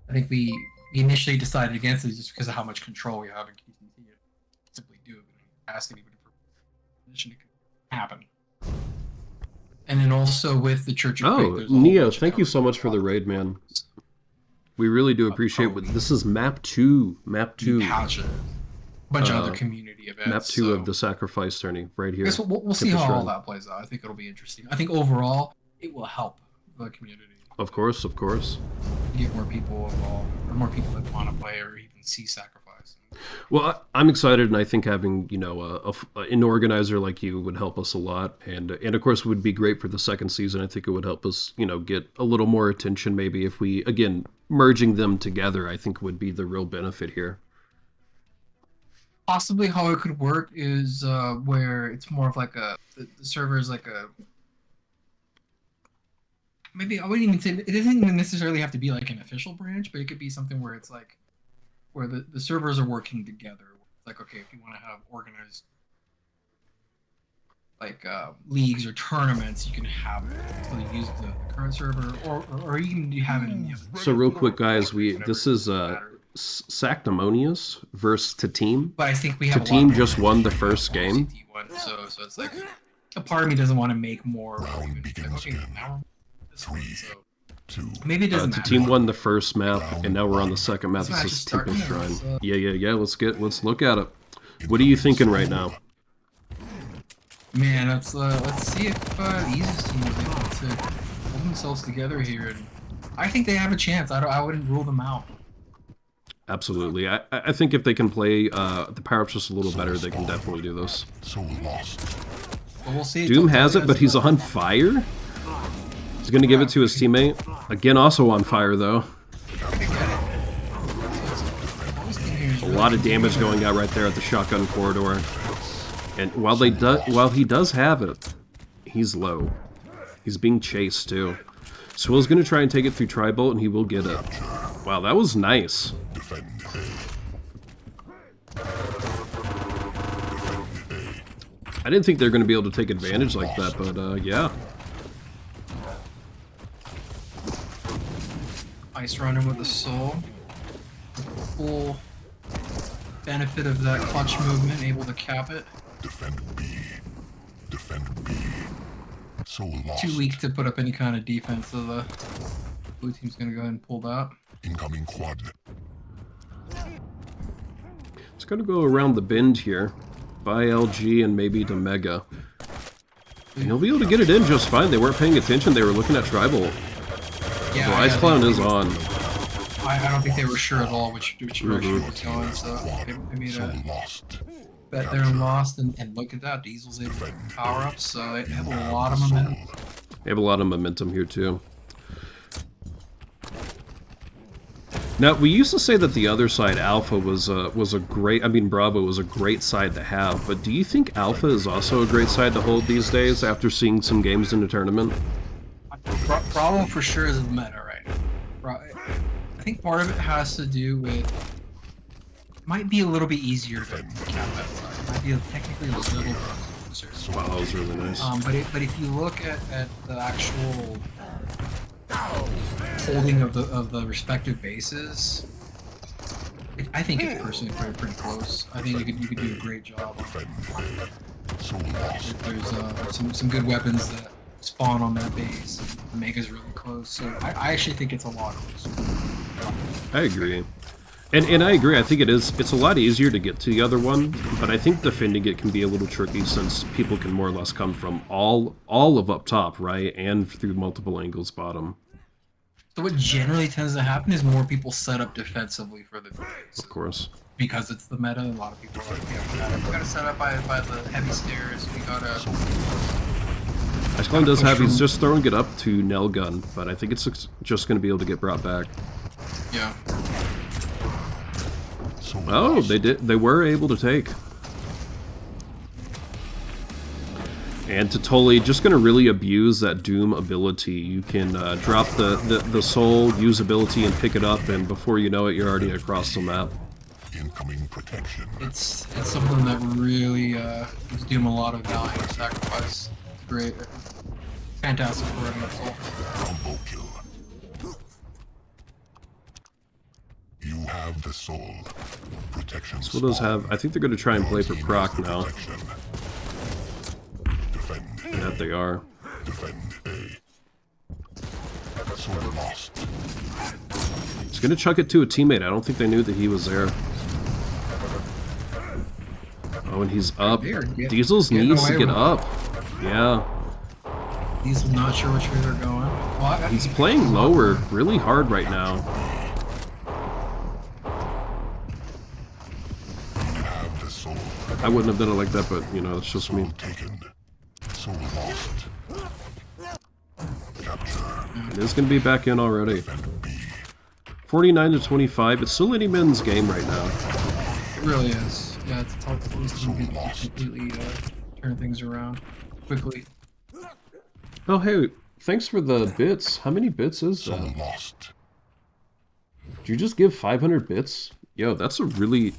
I think we initially decided against it just because of how much control we have in QCT. Simply do it. We don't ask anybody for permission. It can happen. And then also with the Church of Quake, there's a whole Neo, bunch of thank you so much for the raid, man. We really do appreciate what this is. Map 2. Patches. A bunch of other community events. Map 2 of the Sacrifice tourney right here. I guess we'll see Tempest how all Shrine. that plays out. I think it'll be interesting. I think overall it will help the community. Of course. Get more people involved, or more people that want to play or even see Sacrifice. Well, I'm excited, and I think having an organizer like you would help us a lot, and of course it would be great for the second season. I think it would help us, get a little more attention. Maybe if we again merging them together, I think would be the real benefit here. Possibly how it could work is where it's more of like the server is like a. Maybe I wouldn't even say it doesn't even necessarily have to be like an official branch, but it could be something where it's like where the servers are working together. It's like, okay, if you want to have organized like leagues or tournaments, you can have it. So you use the current server, or you can have it in the other. So real quick, guys, this is Sactimonious versus Ttteam. But I think we have Ttteam just won the first game. So it's like a part of me doesn't want to make more. Round begins in 3, 2. Maybe it doesn't matter. Ttteam won the first map, and now we're on the second map. This is Tempest Shrine. Yeah. Let's look at it. What are you thinking right now? Man, let's see if Easy's team is able to hold themselves together here. And I think they have a chance. I wouldn't rule them out. Absolutely. I think if they can play the power-ups just a little better, they can definitely do this. So lost. But we'll see. Doom has it, but he's on fire? He's going to give it to his teammate. Again, also on fire, though. A lot of damage going out right there at the shotgun corridor. And while he does have it, he's low. He's being chased too. Swill's gonna try and take it through Tri-Bolt, and he will get it. Wow, that was nice. I didn't think they were gonna be able to take advantage like that, but yeah. Ice running with the soul. Full benefit of that clutch movement, able to cap it. Defend B. Defend B. So lost. Too weak to put up any kind of defense, so the blue team's gonna go ahead and pull that. Incoming quad. It's gonna go around the bend here. By LG and maybe to Mega. And he'll be able to get it in just fine. They weren't paying attention, they were looking at Tri-Bolt. Yeah, So Ice Clown is on. I don't think they were sure at all which direction it was going, so they made a bet there and lost, and look at that, Diesel's able to power up, so they have a lot of momentum. They have a lot of momentum here too. Now, we used to say that the other side, Alpha, was a great, Bravo was a great side to have, but do you think Alpha is also a great side to hold these days after seeing some games in the tournament? Problem for sure is the meta right now. I think part of it has to do with, it might be a little bit easier to cap that side. It might be technically a little bit closer. Wow, that was really nice. But if you look at the actual holding of the respective bases, I think it's personally pretty close. I think you could do a great job. There's some good weapons that spawn on that base. Mega's really close, so I actually think it's a lot closer. I agree. And I agree, I think it's a lot easier to get to the other one, but I think defending it can be a little tricky since people can more or less come from all of up top, right? And through multiple angles bottom. So what generally tends to happen is more people set up defensively for the base. Of course. Because it's the meta, a lot of people are like, yeah, we gotta set up by the heavy stairs, we gotta... Ice Clown does have, he's just throwing it up to Nail Gun, but I think it's just going to be able to get brought back. Yeah. Oh, they were able to take. And Ttully just going to really abuse that Doom ability. You can drop the soul, use ability, and pick it up, and before you know it, you're already across the map. Incoming protection. It's something that really gives Doom a lot of value and sacrifice. Great. Fantastic for running that soul. Combo kill. You have the soul. Protection. So what does have? I think they're going to try and play for proc now. That they are. Defend A. Soul lost. He's going to chuck it to a teammate. I don't think they knew that he was there. Oh, and he's up. Diesel's needs to get up. Yeah. Diesel's not sure which way they're going. Well, he's playing lower really hard right now. I wouldn't have done it like that, but you know, it's just me. It is going to be back in already. 49-25. It's still any men's game right now. It really is. Yeah, it's tough for these teams to completely turn things around quickly. Oh, hey, thanks for the bits. How many bits is that? Did you just give 500 bits? Yo, that's a really...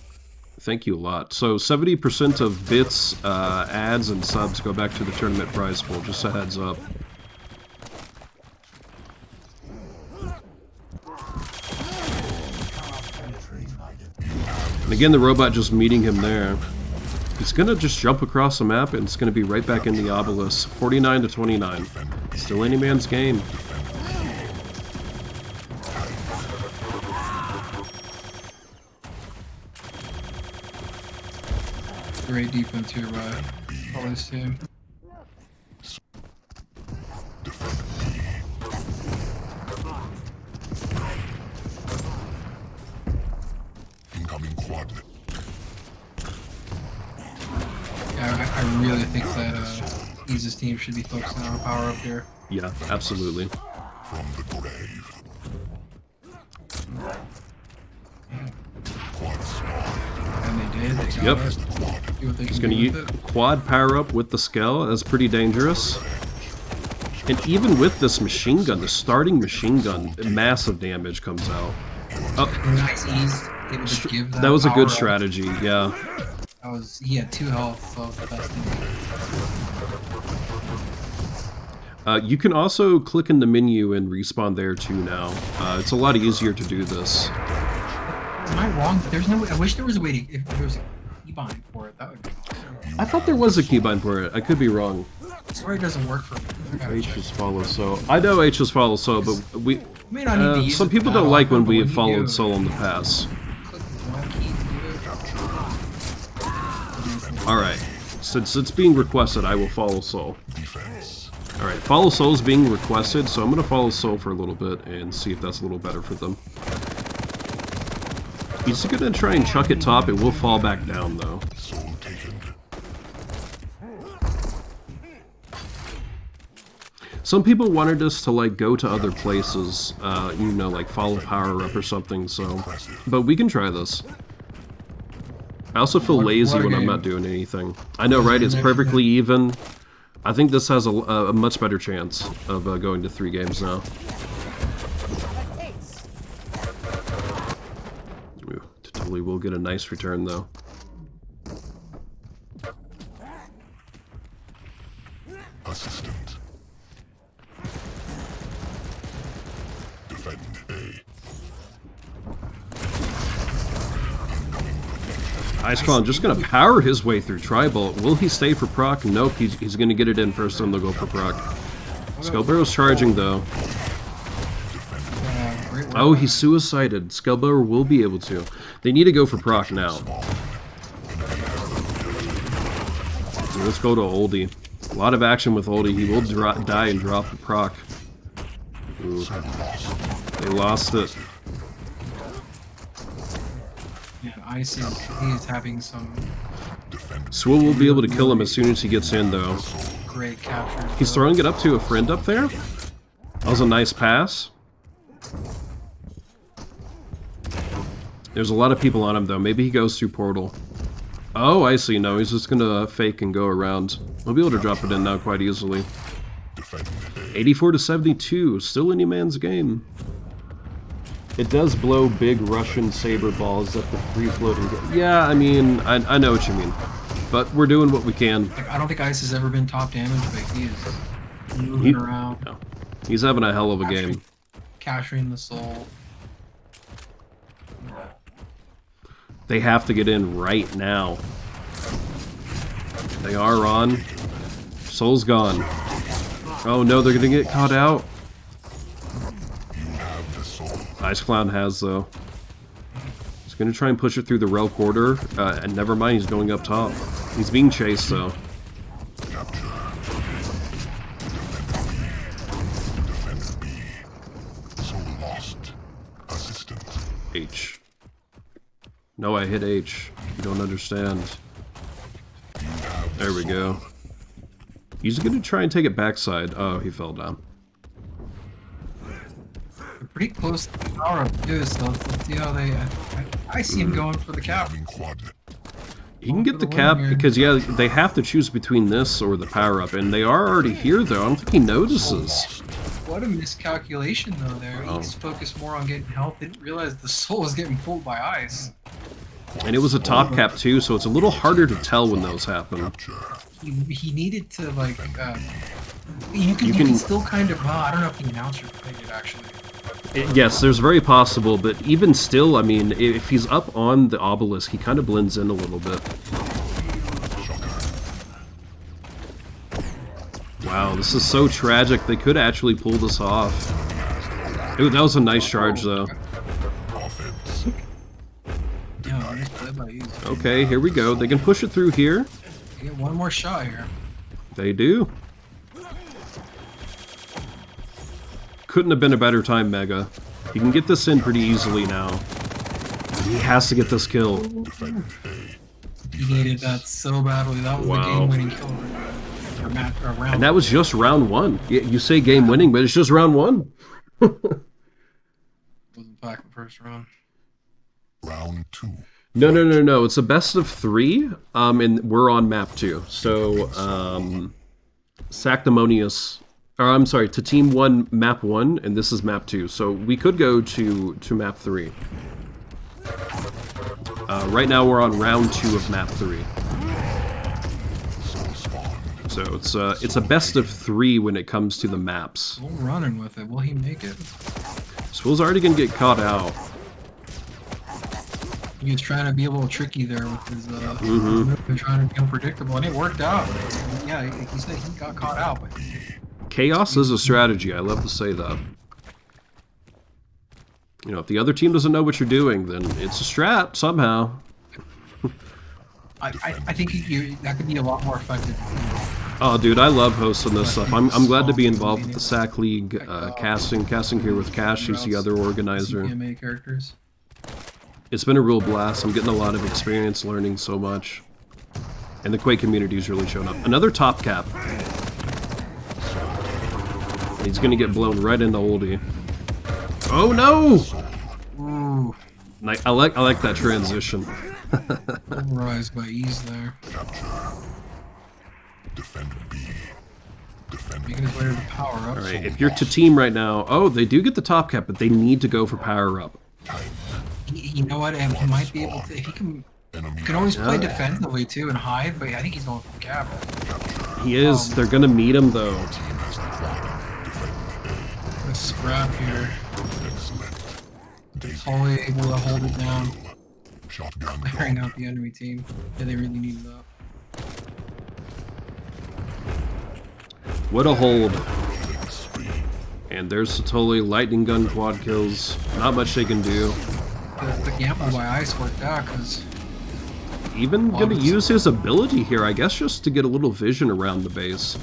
Thank you a lot. So 70% of bits, ads, and subs go back to the tournament prize pool. Just a heads up. And again, the robot just meeting him there. He's gonna just jump across the map, and it's gonna be right back in the obelisk. 49-29. Still any man's game. Great defense here by Tteully's team. Incoming quad. Yeah, I really think that Ease's team should be focusing on power up here. Yeah, absolutely. From the grave. Quad spawn. And they did. They got it. See what they He's can going do to with it. quad power up with the Skell. That's pretty dangerous. And even with this machine gun, the starting machine gun, massive damage comes out. Oh, Nice ease. Able to give that was a good power up. strategy, yeah. He had 2 health, so that was the best thing. You can also click in the menu and respawn there too now. It's a lot easier to do this. Am I wrong? There's no way. I wish there was a way to. If there was a keybind for it, that would be awesome. I thought there was a keybind for it. I could be wrong. Sorry, it doesn't work for me. I gotta H check. is follow so. I know H is follow so, but we You may not need to use some it people that don't like when often, but we when have you followed do, so in the past. click one key to do it. Alright. Since it's being requested, I will follow Soul. Defense. Alright, follow Soul is being requested, so I'm going to follow Soul for a little bit and see if that's a little better for them. He's going to try and chuck it top, it will fall back down though. Soul taken. Some people wanted us to like go to other places, you know, like follow power up or something, so... But we can try this. I also feel lazy when I'm not doing anything. I know, right? It's perfectly even. I think this has a much better chance of going to 3 games now. Ooh, Ttully will get a nice return, though. Assistant. Defend A. Ice Clown just gonna power his way through Tri-Bolt. Will he stay for proc? Nope, he's gonna get it in first, then they'll go for proc. Skullbarrow's charging, though. Great work. Oh, he's suicided. Skullbarrow will be able to. They need to go for proc now. Let's go to Oldie. A lot of action with Oldie. He will die and drop the proc. Ooh. They lost it. Yeah, Ice is having some Swill will be able to kill him as soon as he gets in, though. great capture. He's throwing it up to a friend up there. That was a nice pass. There's a lot of people on him, though. Maybe he goes through portal. Oh, I see. No, he's just gonna fake and go around. We'll be able to drop it in now quite easily. 84 to 72. Still any man's game. It does blow big Russian saber balls at the free floating. Yeah, I mean, I know what you mean. But we're doing what we can. Like, I don't think Ice has ever been top damage, but he is moving around, No. He's having a hell of a game. capturing the soul. They have to get in right now. They are on. Soul's gone. Oh no, they're gonna get caught out. Ice Clown has, though. He's gonna try and push it through the rail quarter, and never mind, he's going up top. He's being chased, though. H. No, I hit H. You don't understand. There we go. He's gonna try and take it backside. Oh, he fell down. They're pretty close to the power up too, so let's see how they. I see him going for the cap. He can get the cap because, yeah, they have to choose between this or the power up, and they are already here, though. I don't think he notices. What a miscalculation, though. There, Oh. he's focused more on getting health. Didn't realize the soul was getting pulled by Ice. And it was a top cap, too, so it's a little harder to tell when those happen. He needed to like. You can still kind of. I don't know if the announcer played it actually. Yes, there's very possible, but even still, I mean, if he's up on the obelisk, he kind of blends in a little bit. Wow, this is so tragic. They could actually pull this off. Ooh, that was a nice charge, though. Yeah, nice play by you. Okay, here we go. They can push it through here. They get one more shot here. They do. Couldn't have been a better time, Mega. He can get this in pretty easily now. He has to get this kill. He needed that so badly. That was the Wow. game-winning kill. Or round. And that was just round one. You say game winning, but it's just round one. was in fact the first round. Round 2. No. It's a best of 3, and we're on map 2. So, Sactimonious, or I'm sorry, to Team 1, map 1, and this is map 2. So we could go to map 3. Right now we're on round 2 of map 3. So it's a best of 3 when it comes to the maps. Still running with it. Will he make it? Swole's already gonna get caught out. He was trying to be a little tricky there with his trying to be unpredictable, and it worked out. Yeah, he said he got caught out, but Chaos is a strategy. I love to say that. You know, if the other team doesn't know what you're doing, then it's a strat somehow. I think that could be a lot more effective. Oh, dude, I love hosting this stuff. I'm glad to be involved with the SAC League casting here with Cash. He's the other organizer. CPMA characters. It's been a real blast. I'm getting a lot of experience learning so much. And the Quake community's really shown up. Another top cap. He's gonna get blown right into oldie. Oh no! Ooh. I like that transition. Pulverized by ease there. Making his way to the power up. Alright, if you're to Team right now, oh, they do get the top cap, but they need to go for power up. You know what? He might be able to. If he can always play defensively too and hide, but I think he's going for cap. He is. They're gonna meet him though. A scrap here. Totally able to hold it down. Clearing out the enemy team. Yeah, they really needed that. What a hold. And there's Ttully, lightning gun quad kills. Not much they can do. The gamble by ice worked out because even gonna use his ability here, I guess, just to get a little vision around the base.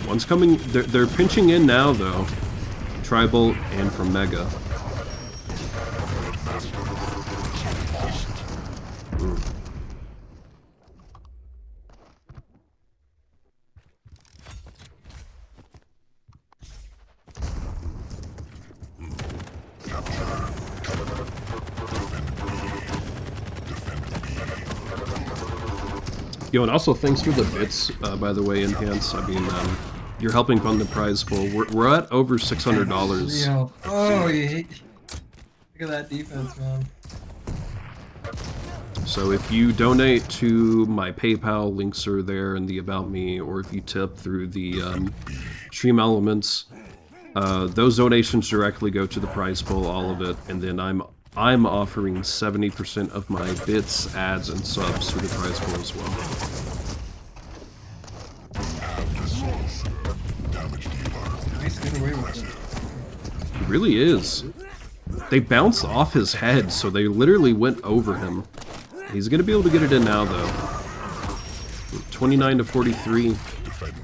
One's coming. They're pinching in now though. Tribal and from Mega. Yo, and also thanks for the bits, by the way, Enhance. I mean, you're helping fund the prize pool. We're at over $600. Yeah. Oh, look at that defense, man. So if you donate to my PayPal, links are there in the About Me, or if you tip through the Stream Elements, those donations directly go to the prize pool, all of it, and then I'm offering 70% of my bits, ads, and subs to the prize pool as well. Nice, get away with it. He really is. They bounced off his head, so they literally went over him. He's gonna be able to get it in now, though. 29 to 43.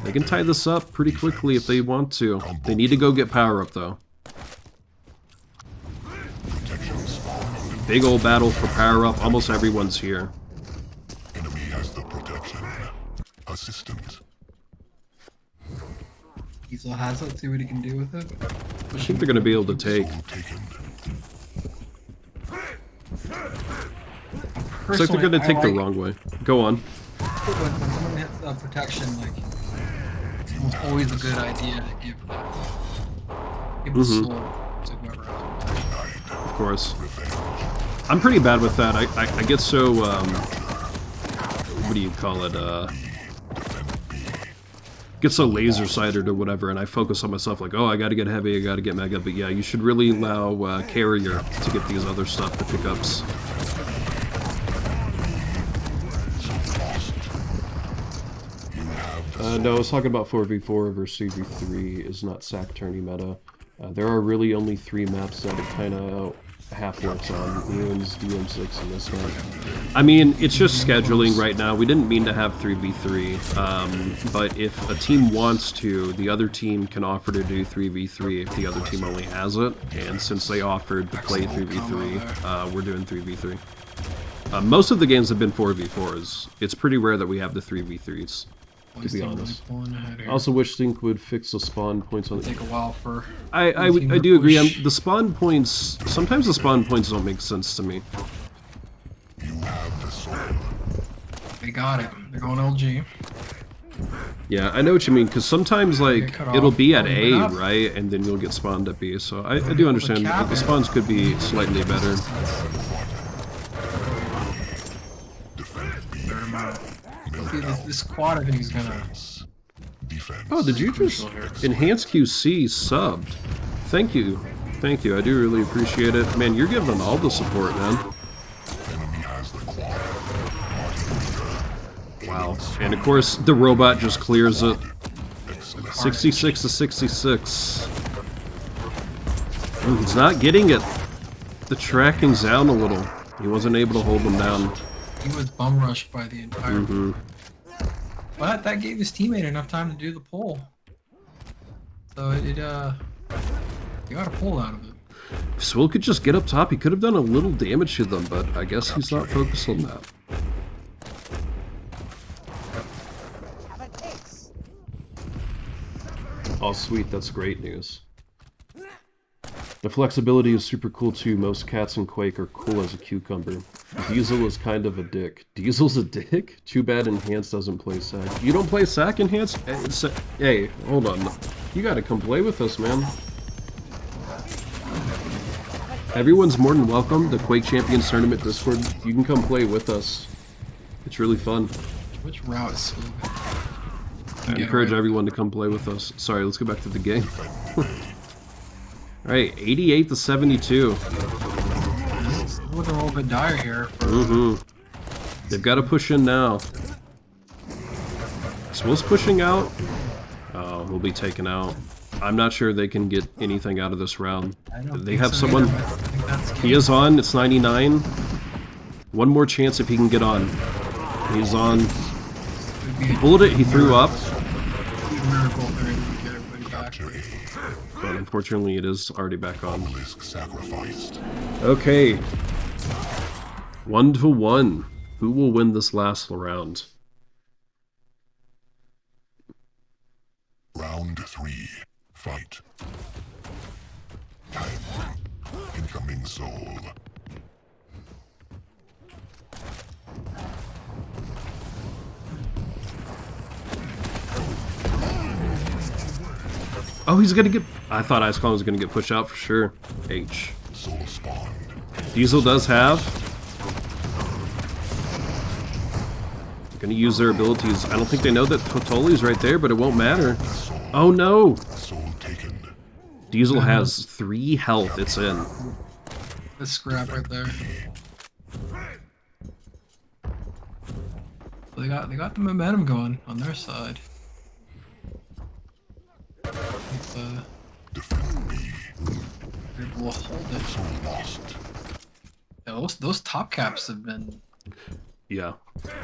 They can tie this up pretty quickly if they want to. They need to go get power up, though. Big old battle for power up. Almost everyone's here. Enemy has the protection. Assistant. Diesel has it. See what he can do with it. I think they're gonna be able to take. Looks like they're gonna take the wrong way. Go on. When someone hits protection, like it's almost always a good idea to give the soul to whoever else. Of course. I'm pretty bad with that. I get so what do you call it? Get so laser-sighted or whatever, and I focus on myself like, oh, I gotta get heavy, I gotta get mega. But yeah, you should really allow carrier to get these other stuff, the pickups. No, I was talking about 4v4 versus 3v3 is not SAC tourney meta. There are really only 3 maps that it kind of half works on. Ruins, DM6, and this one. I mean, it's just scheduling right now. We didn't mean to have 3v3, but if a team wants to, the other team can offer to do 3v3 if the other team only has it. And since they offered to play 3v3, we're doing 3v3. Most of the games have been 4v4s. It's pretty rare that we have the 3v3s. to be Really honest. pulling ahead I here. also wish Sync would fix the spawn points on It'll take a while for. I team to do agree. push. The spawn points, sometimes the spawn points don't make sense to me. You have the soul. They got it. They're going LG. Yeah, I know what you mean, because sometimes, like, Get cut it'll off. be at Oh, A, he went up. right? And then you'll get spawned at B, so I do understand. cap The it. spawns could be slightly better. Clear him out. See, this quad, I think, is gonna. Defense. Oh, did you just enhance QC subbed? Thank you. Thank you. I do really appreciate it. Man, you're giving all the support, man. Enemy has the quad. Wow. And of course, the robot just clears it. Excellent. 66 to 66. Ooh, he's not getting it. The tracking's down a little. He wasn't able to hold them down. He was bum rushed by the entire. Mm-hmm. But that gave his teammate enough time to do the pull. So he got a pull out of it. If Swill could just get up top, he could have done a little damage to them, but I guess he's not focused on that. Have a taste. Oh, sweet, that's great news. The flexibility is super cool too. Most cats in Quake are cool as a cucumber. Diesel is kind of a dick. Diesel's a dick? Too bad Enhanced doesn't play Sac. You don't play Sac Enhanced? Hey, hold on. You gotta come play with us, man. Everyone's more than welcome. The Quake Champions Tournament Discord. You can come play with us. It's really fun. Which route is smooth? I encourage everyone to come play with us. Sorry, let's go back to the game. Alright, 88 to 72. It's looking a little bit dire here. They've got to push in now. Swill's pushing out. Oh, we'll be taken out. I'm not sure they can get anything out of this round. They have someone. He is on. It's 99. One more chance if he can get on. He's on. He pulled it. He threw up. But unfortunately, it is already back on. Sacrificed. Okay. 1-1. Who will win this last round? Round 3. Fight. Time. Incoming soul. Oh, he's gonna get. I thought Ice Clone was gonna get pushed out for sure. H. Soul spawned. Diesel does have. Gonna use their abilities. I don't think they know that Ttully's right there, but it won't matter. Oh no! Soul taken. Diesel has 3 health. It's in. The scrap right there. They got the momentum going on their side. We'll hold it. Soul lost. Yeah, those top caps have been Yeah.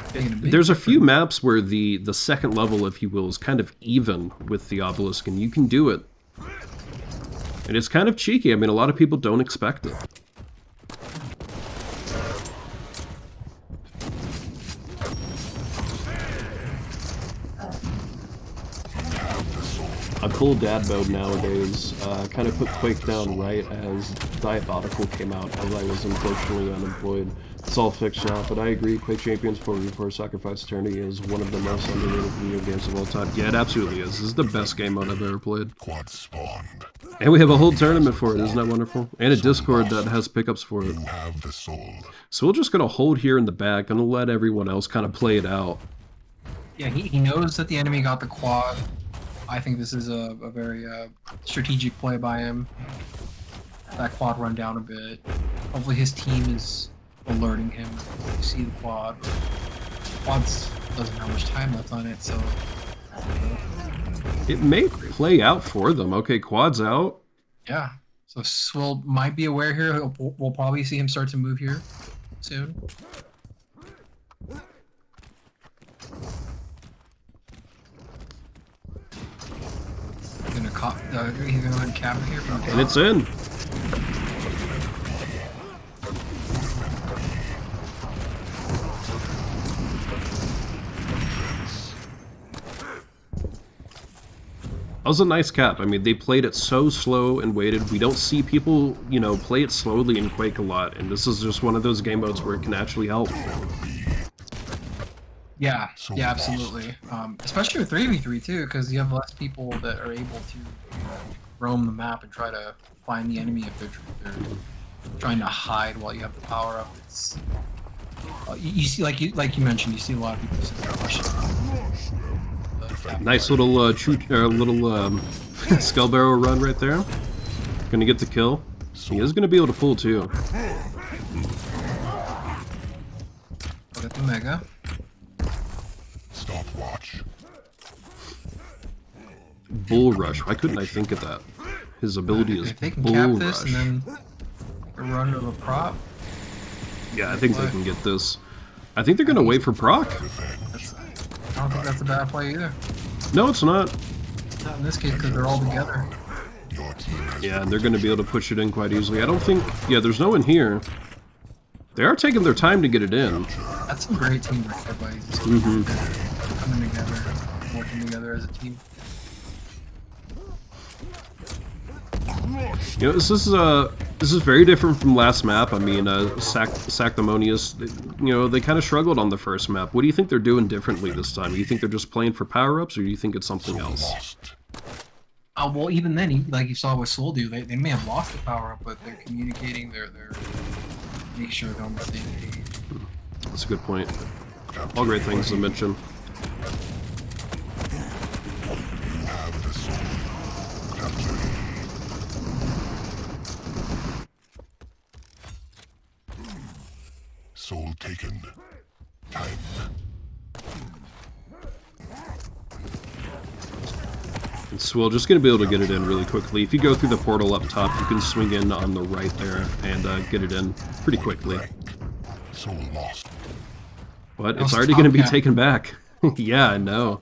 taking a big There's a few maps where the second level, if you will, is kind of even with the obelisk, and you can do it. And it's kind of cheeky. I mean, a lot of people don't expect it. I pull dad mode nowadays. Kind of put Quake down right as Diabolical came out, as I was unfortunately unemployed. It's all fixed now, but I agree. Quake Champions for Sacrifice Eternity is one of the most underrated video games of all time. Yeah, it absolutely is. This is the best game mode I've ever played. Quad spawned. And we have a whole tournament for it. Isn't that wonderful? And a Discord that has pickups for it. You have the soul. So we're just gonna hold here in the back, gonna let everyone else kind of play it out. Yeah, he knows that the enemy got the quad. I think this is a very strategic play by him. That quad run down a bit. Hopefully his team is alerting him to see the quad. Quads doesn't have much time left on it, so It may play out for them. Okay, quad's out. yeah. So Swill might be aware here. We'll probably see him start to move here soon. He's gonna go ahead and cap it here from And it's in. That was a nice cap. I mean, they played it so slow and waited. We don't see people, you know, play it slowly in Quake a lot, and this is just one of those game modes where it can actually help. Yeah, yeah, absolutely. Especially with 3v3 too, because you have less people that are able to roam the map and try to find the enemy if they're trying to hide while you have the power up. It's you see, like you mentioned, you see a lot of people sitting there rushing. Nice little skull barrel run right there. Gonna get the kill. He is gonna be able to pull too. Look at the mega. Stopwatch. Bull rush. Why couldn't I think of that? His ability is If they can bull cap rush. this and then run to a prop. Yeah, I think they can get this. I think they're gonna wait for proc. I don't think that's a bad play either. No, it's not. Not in this case because they're all together. Yeah, and they're gonna be able to push it in quite easily. I don't think. Yeah, there's no one here. They are taking their time to get it in. That's some great teamwork, everybody. Coming together, working together as a team. You know, this is very different from last map. I mean, Sactimonious, you know, they kind of struggled on the first map. What do you think they're doing differently this time? Do you think they're just playing for power-ups, or do you think it's something else? Well, even then, like you saw with Soldu, they may have lost the power-up, but they're communicating, they're make sure they're on the same page. That's a good point. All great things to mention. Soul taken. Time. And Swill just going to be able to get it in really quickly. If you go through the portal up top, you can swing in on the right there and get it in pretty quickly. Soul lost. But it's already going to be taken back. Yeah, I know.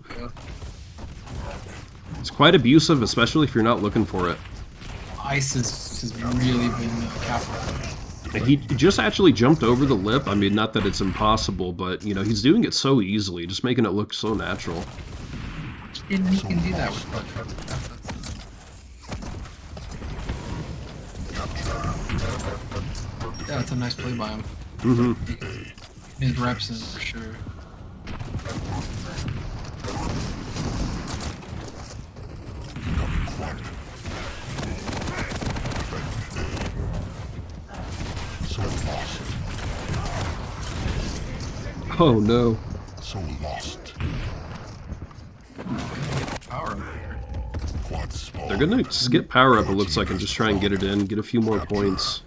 It's quite abusive, especially if you're not looking for it. Ice has really been careful. He just actually jumped over the lip. I mean, not that it's impossible, but, you know, he's doing it so easily, just making it look so natural. And he can do that with Clutch. Yeah, that's a nice play by him. Mm-hmm. His reps in for sure. Oh no. Soul lost. Power up here. Quad spawn. They're gonna skip power up, it looks like, and just try and get it in, get a few more points.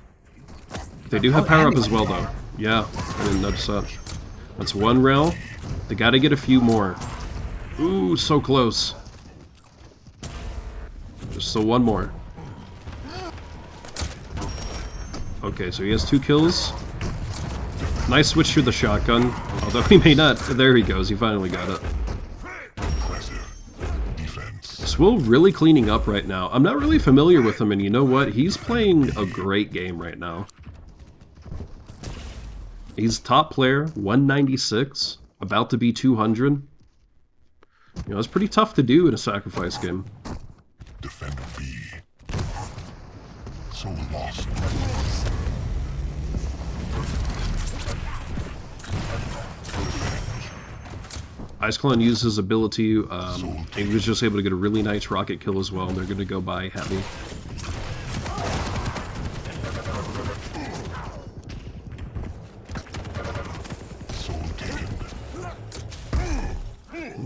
They do have power up as well, though. Yeah, I didn't notice that. That's one rail. They gotta get a few more. Ooh, so close. Just so one more. Okay, so he has 2 kills. Nice switch to the shotgun, although he may not. There he goes, he finally got it. Swill really cleaning up right now. I'm not really familiar with him, and you know what? He's playing a great game right now. He's top player, 196, about to be 200. You know, it's pretty tough to do in a sacrifice game. Defend B. Soul lost. Iceclone used his ability, and he was just able to get a really nice rocket kill as well, and they're going to go by heavy.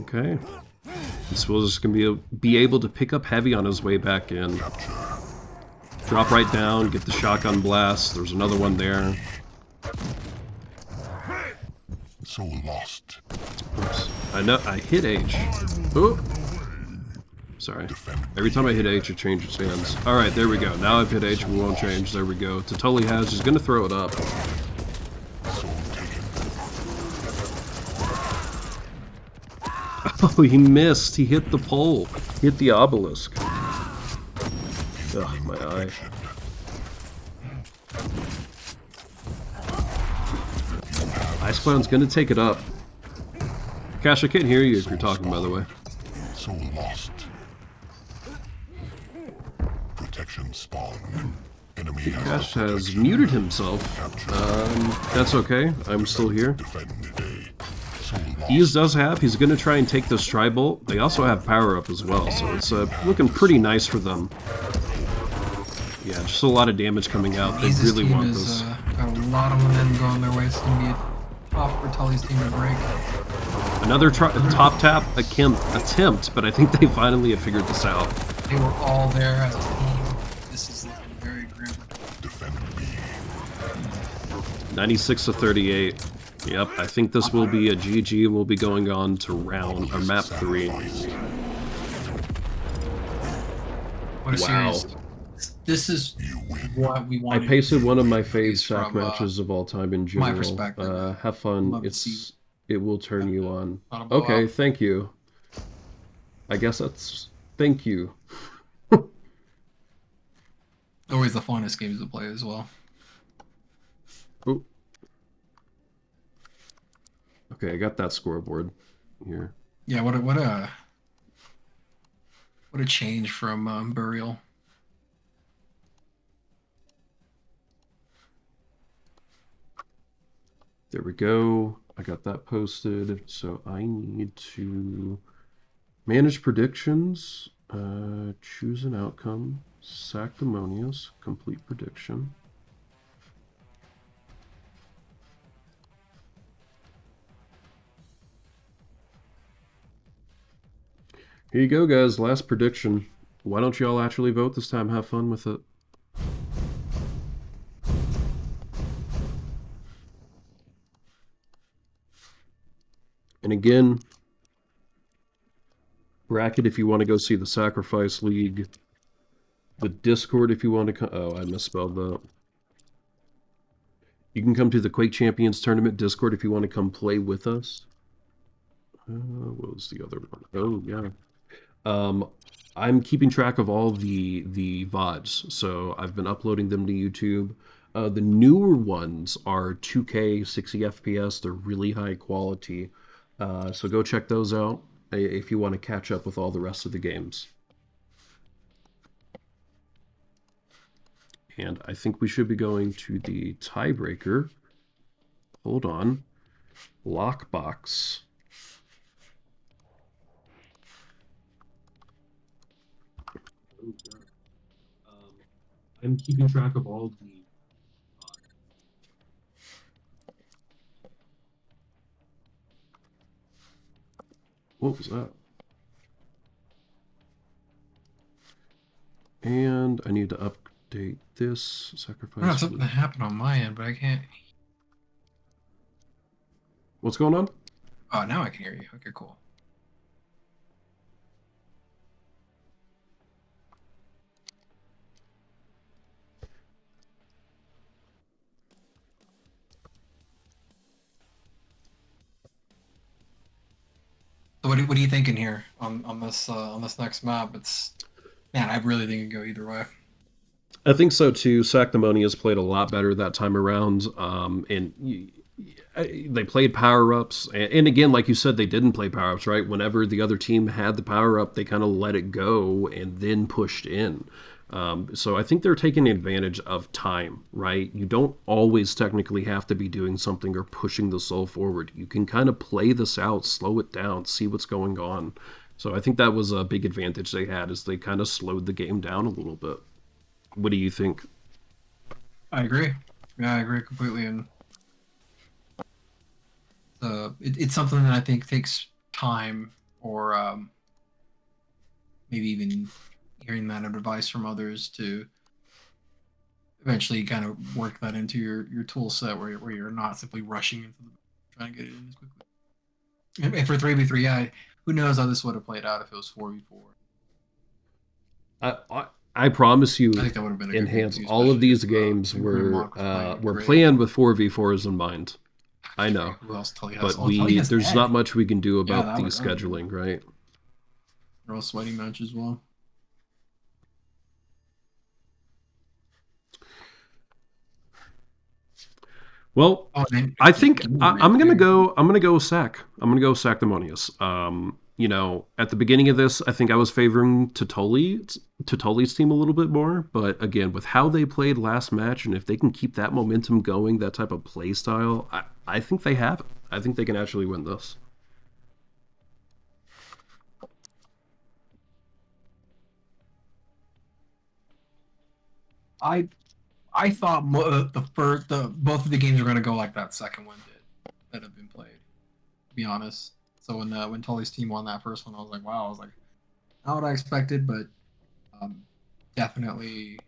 Okay. This will just going to be able to pick up heavy on his way back in. Drop right down, get the shotgun blast. There's another one there. Soul lost. Oops. I know, I hit H. Oh! Sorry. Every time I hit H, it changes hands. Alright, there we go. Now I've hit H, we won't change. There we go. Ttully has, he's gonna throw it up. Oh, he missed. He hit the pole. He hit the obelisk. Ugh, my eye. Ice Clown's gonna take it up. Cash, I can't hear you if you're talking, by the way. Soul lost. Infection spawn. Enemy Cash has muted himself. That's okay. I'm still here. defend the day. Soul Ease does have. He's going to try and take this Tri-Bolt. They also have power up as well, so it's looking pretty nice for them. Yeah, just a lot of damage coming out. They Ease's really team want is, this. got a lot of momentum going their way. It's going to be tough for Ttully's team to break. Another top tap attempt, but I think they finally have figured this out. They were all there as a team. This is looking very grim. defend me. 96 to 38. Yep, I think this will be a GG. We'll be going on to map 3. What a Wow. series. This is what we I wanted. pasted one of my fave These sack from, matches of all time in my general. perspective. Have fun. Love to see It will turn you on. Not a blowout. Okay, thank you. I guess that's thank you. Always the funnest games to play as well. Oh. Okay, I got that scoreboard here. Yeah, what a change from Burial. There we go. I got that posted. So I need to manage predictions, choose an outcome, Sactimonious, complete prediction. Here you go, guys. Last prediction. Why don't you all actually vote this time? Have fun with it. And again, bracket if you want to go see the Sacrifice League. The Discord if you want to come. Oh, I misspelled that. You can come to the Quake Champions Tournament Discord if you want to come play with us. What was the other one? Oh, yeah. I'm keeping track of all the VODs, so I've been uploading them to YouTube. The newer ones are 2K, 60 FPS. They're really high quality. So go check those out if you want to catch up with all the rest of the games. And I think we should be going to the tiebreaker. Hold on. Lockbox. I'm keeping track of all the... What was that? And I need to update this. I Sacrifice. don't know, something happened on my end, but I can't. What's going on? Oh, now I can hear you. Okay, cool. So what are you thinking here on this next map? It's, man, I really think it could go either way. I think so too. Sactimonious played a lot better that time around, and they played power-ups. And again, like you said, they didn't play power-ups, right? Whenever the other team had the power-up, they kind of let it go and then pushed in. So I think they're taking advantage of time, right? You don't always technically have to be doing something or pushing the soul forward. You can kind of play this out, slow it down, see what's going on. So I think that was a big advantage they had, is they kind of slowed the game down a little bit. What do you think? I agree. Yeah, I agree completely. And it's something that I think takes time, or maybe even hearing that advice from others to eventually kind of work that into your tool set, where you're not simply rushing into the trying to get it in as quickly. And for 3v3, yeah, who knows how this would have played out if it was 4v4. I promise you, I think that would have been a good Enhance. game too, All of these especially if, games Mark was playing were great. planned with 4v4s in mind. I know, Who else Ttully has? but Ttully has there's Ed. not much we can do Yeah, about that the would- that would be scheduling, right? They're all sweaty match as well. Well, Oh, and I think Tteam I'm gonna too. go. I'm gonna go Sac. I'm gonna go Sactimonious. you know, at the beginning of this, I think I was favoring Ttully's team a little bit more. But again, with how they played last match, and if they can keep that momentum going, that type of play style, I think they have it. I think they can actually win this. I thought both of the games were going to go like that second one did that have been played. To be honest, so when Ttully's team won that first one, I was like, wow, I was like, not what I expected, but definitely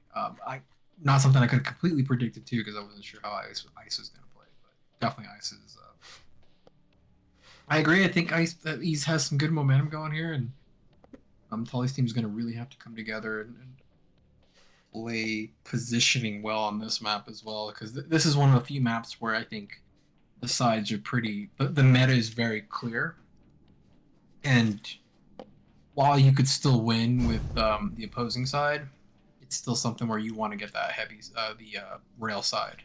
not something I could have completely predicted too, because I wasn't sure how Ice was going to play, but definitely Ice is. I agree. I think Ice has some good momentum going here, and Ttully's team is going to really have to come together and play positioning well on this map as well, because this is one of the few maps where I think the sides are pretty. The meta is very clear, and while you could still win with the opposing side, it's still something where you want to get that heavy rail side.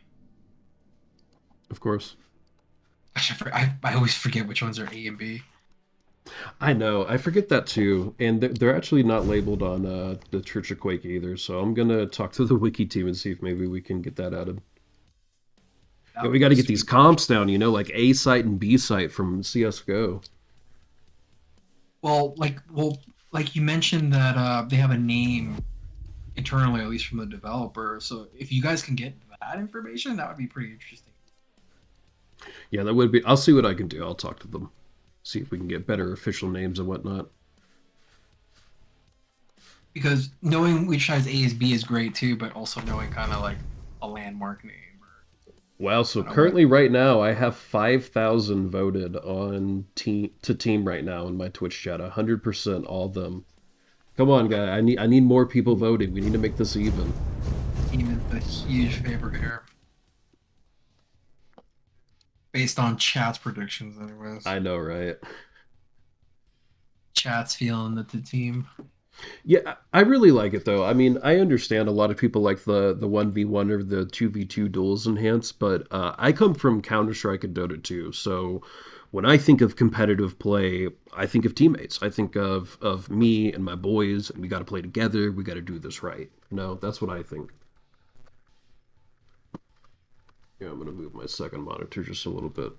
Of course. I always forget which ones are A and B. I know, I forget that too, and they're actually not labeled on the Church of Quake either, so I'm gonna talk to the wiki team and see if maybe we can get that added. Yeah, we gotta get these comps down, you know, like A site and B site from CSGO. Well, like you mentioned that they have a name internally, at least from the developer, so if you guys can get that information, that would be pretty interesting. Yeah, that would be. I'll see what I can do. I'll talk to them. See if we can get better official names and whatnot. Because knowing which size A is B is great too, but also knowing kind of like a landmark name. Wow, so currently right now I have 5,000 voted on Tteam right now in my Twitch chat. 100%, all of them. Come on, guy. I need more people voting. We need to make this even. Tteam is the huge favorite here. Based on chat's predictions, anyways. I know, right? Chat's feeling that the team. Yeah, I really like it though. I mean, I understand a lot of people like the 1v1 or the 2v2 duels enhanced, but I come from Counter-Strike and Dota 2, so when I think of competitive play, I think of teammates. I think of me and my boys, and we got to play together. We got to do this right. No, that's what I think. Yeah, I'm gonna move my second monitor just a little bit.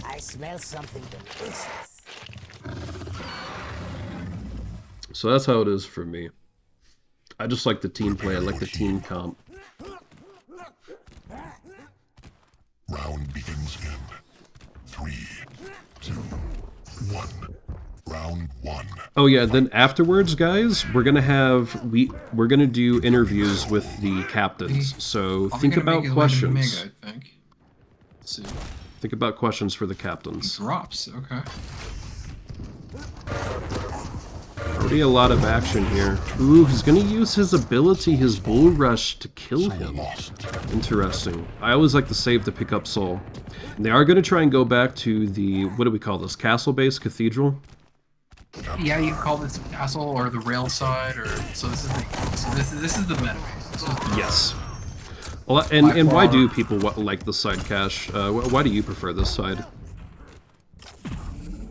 I smell something delicious. So that's how it is for me. I just like the team play. I like the team comp. Round begins in 3, 2, 1. Round 1. Oh yeah, then afterwards, guys, we're gonna do interviews with the captains. So think about questions. I think. Let's see. Think about questions for the captains. Drops. Okay. Already a lot of action here. Ooh, he's gonna use his ability, his bull rush, to kill him. Interesting. I always like to save to pick up soul. And they are gonna try and go back to the, what do we call this, castle-based cathedral? Yeah, you can call this castle or the rail side, or so this is the meta base. Yes. Well, and why do people like the side cache? Why do you prefer this side?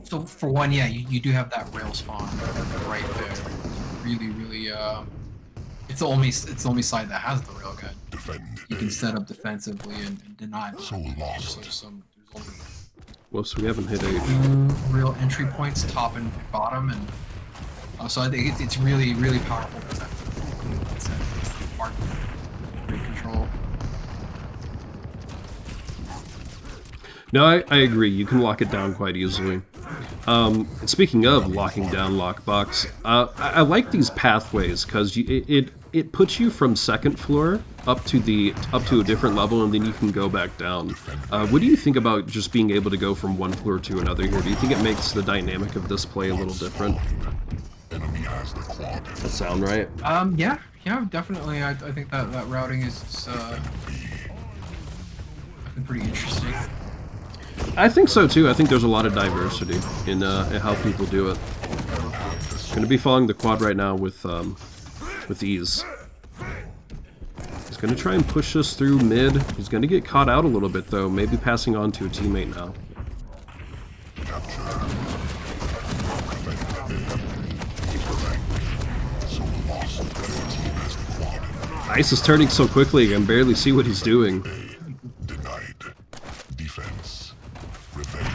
So for one, yeah, you do have that rail spawn right there. Really, it's the only side that has the rail gun. You can set up defensively and deny. So lost. So there's only Whoops, we haven't hit 8. real entry points, top and bottom, and so I think it's really powerful. It's hard to control. No, I agree. You can lock it down quite easily. Speaking of locking down Lockbox, I like these pathways because it puts you from second floor up to a different level, and then you can go back down. What do you think about just being able to go from one floor to another here? Do you think it makes the dynamic of this play a little different? That sound right? Yeah, definitely. I think that routing is pretty interesting. I think so too. I think there's a lot of diversity in how people do it. Going to be following the quad right now with ease. He's going to try and push us through mid. He's going to get caught out a little bit though, maybe passing on to a teammate now. Ice is turning so quickly, I can barely see what he's doing. Denied. Defense. Revenge.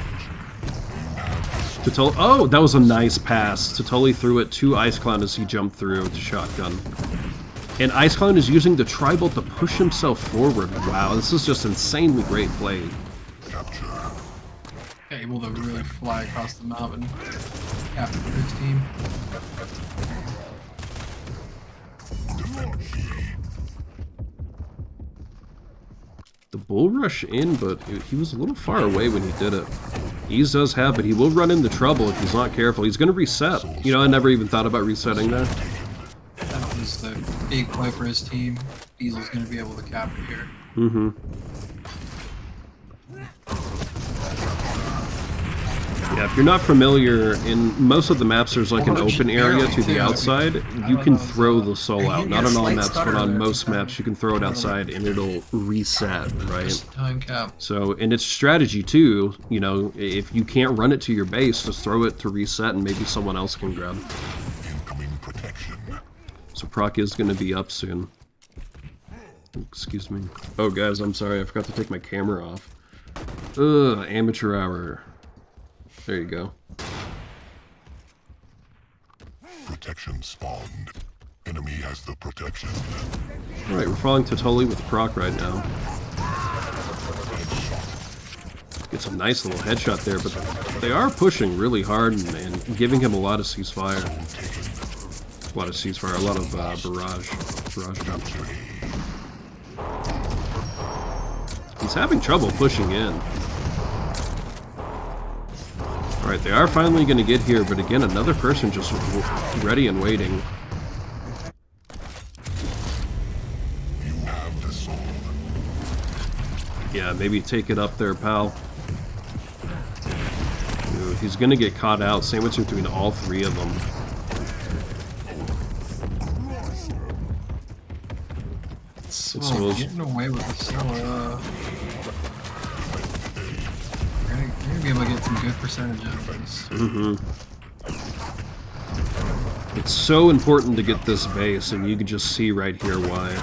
Ttully, oh, that was a nice pass. Ttully threw it to Ice Clown as he jumped through with the shotgun. And Ice Clown is using the tri-bolt to push himself forward. Wow, this is just insanely great play. Able to really fly across the map and capture his team. The bull rush in, but he was a little far away when he did it. Ease does have, but he will run into trouble if he's not careful. He's going to reset. You know, I never even thought about resetting that. That was the big play for his team. Diesel's going to be able to capture here. Mm-hmm. Yeah, if you're not familiar, in most of the maps there's like an open area to the outside. You can throw the soul out. Not on all maps, but on most maps you can throw it outside and it'll reset, right? Time cap. So, and it's strategy too, you know, if you can't run it to your base, just throw it to reset and maybe someone else can grab. So proc is going to be up soon. Excuse me. Oh guys, I'm sorry, I forgot to take my camera off. Ugh, amateur hour. There you go. Protection spawned. Enemy has the protection. Alright, we're following Ttully with proc right now. Gets a nice little headshot there, but they are pushing really hard and giving him a lot of ceasefire. A lot of ceasefire, a lot of barrage jumps. He's having trouble pushing in. Alright, they are finally going to get here, but again, another person just ready and waiting. Yeah, maybe take it up there, pal. Dude, he's going to get caught out, sandwiched between all three of them. So getting away with it, so you're gonna be able to get some good percentage out of this. Mm-hmm. It's so important to get this base, and you can just see right here why.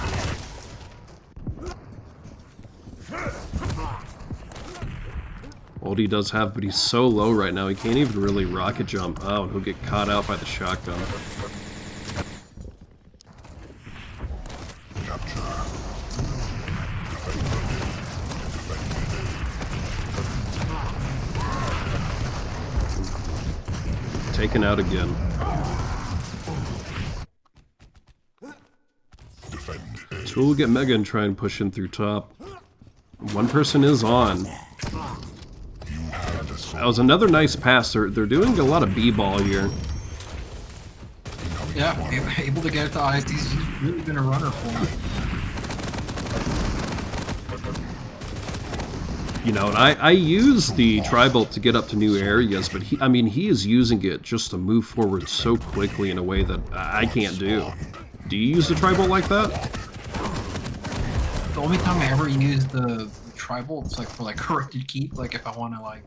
Oldie does have, but he's so low right now, he can't even really rocket jump. Oh, and he'll get caught out by the shotgun. Taken out again. Tool will get Mega and try and push in through top. One person is on. That was another nice pass. They're doing a lot of b-ball here. Yeah, able to get it to Ice. He's really been a runner for him. You know, and I use the tri-bolt to get up to new areas, but he is using it just to move forward so quickly in a way that I can't do. Do you use the tri-bolt like that? The only time I ever use the tri-bolt is like for like corrupted keep, like if I want to like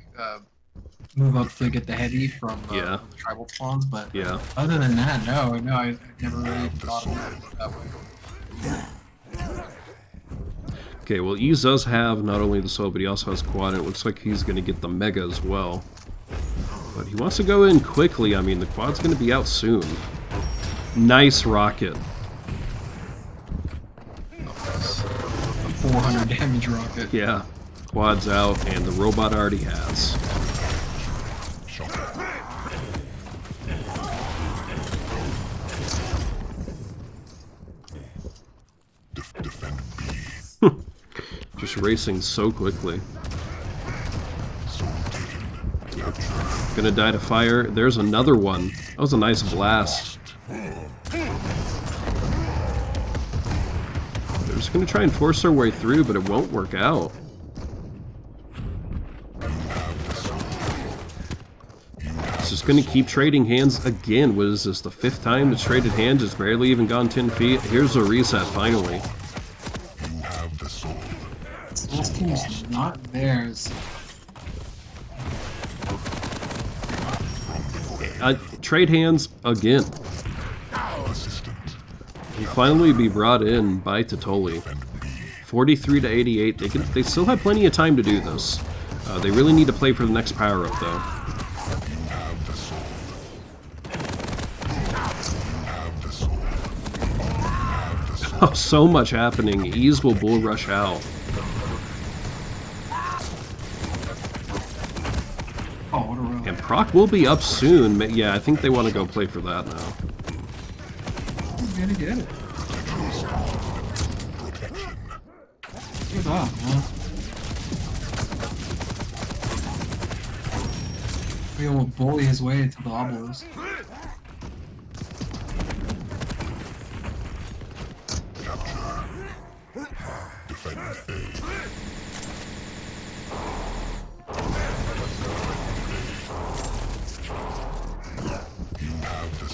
move up to get the heavy from the tri-bolt spawns, but yeah. Other than that, no, I never really thought of it that way. Okay, well, Ease does have not only the soul, but he also has quad, and it looks like he's going to get the mega as well. But he wants to go in quickly. I mean, the quad's going to be out soon. Nice rocket. A 400 damage rocket. Yeah, quad's out, and the robot already has. Just racing so quickly. Gonna die to fire. There's another one. That was a nice blast. They're just gonna try and force their way through, but it won't work out. It's just gonna keep trading hands again. What is this, the 5th time it's traded hands? It's barely even gone 10 feet. Here's a reset finally. This team's not theirs. Trade hands again. And finally be brought in by Ttully. 43 to 88. They still have plenty of time to do this. They really need to play for the next power-up, though. Oh, so much happening. Ease will bull rush out. Oh, what a roll. And Proc will be up soon. Yeah, I think they want to go play for that now. He's gonna get it. Good job, man. He will bully his way to the obelisk.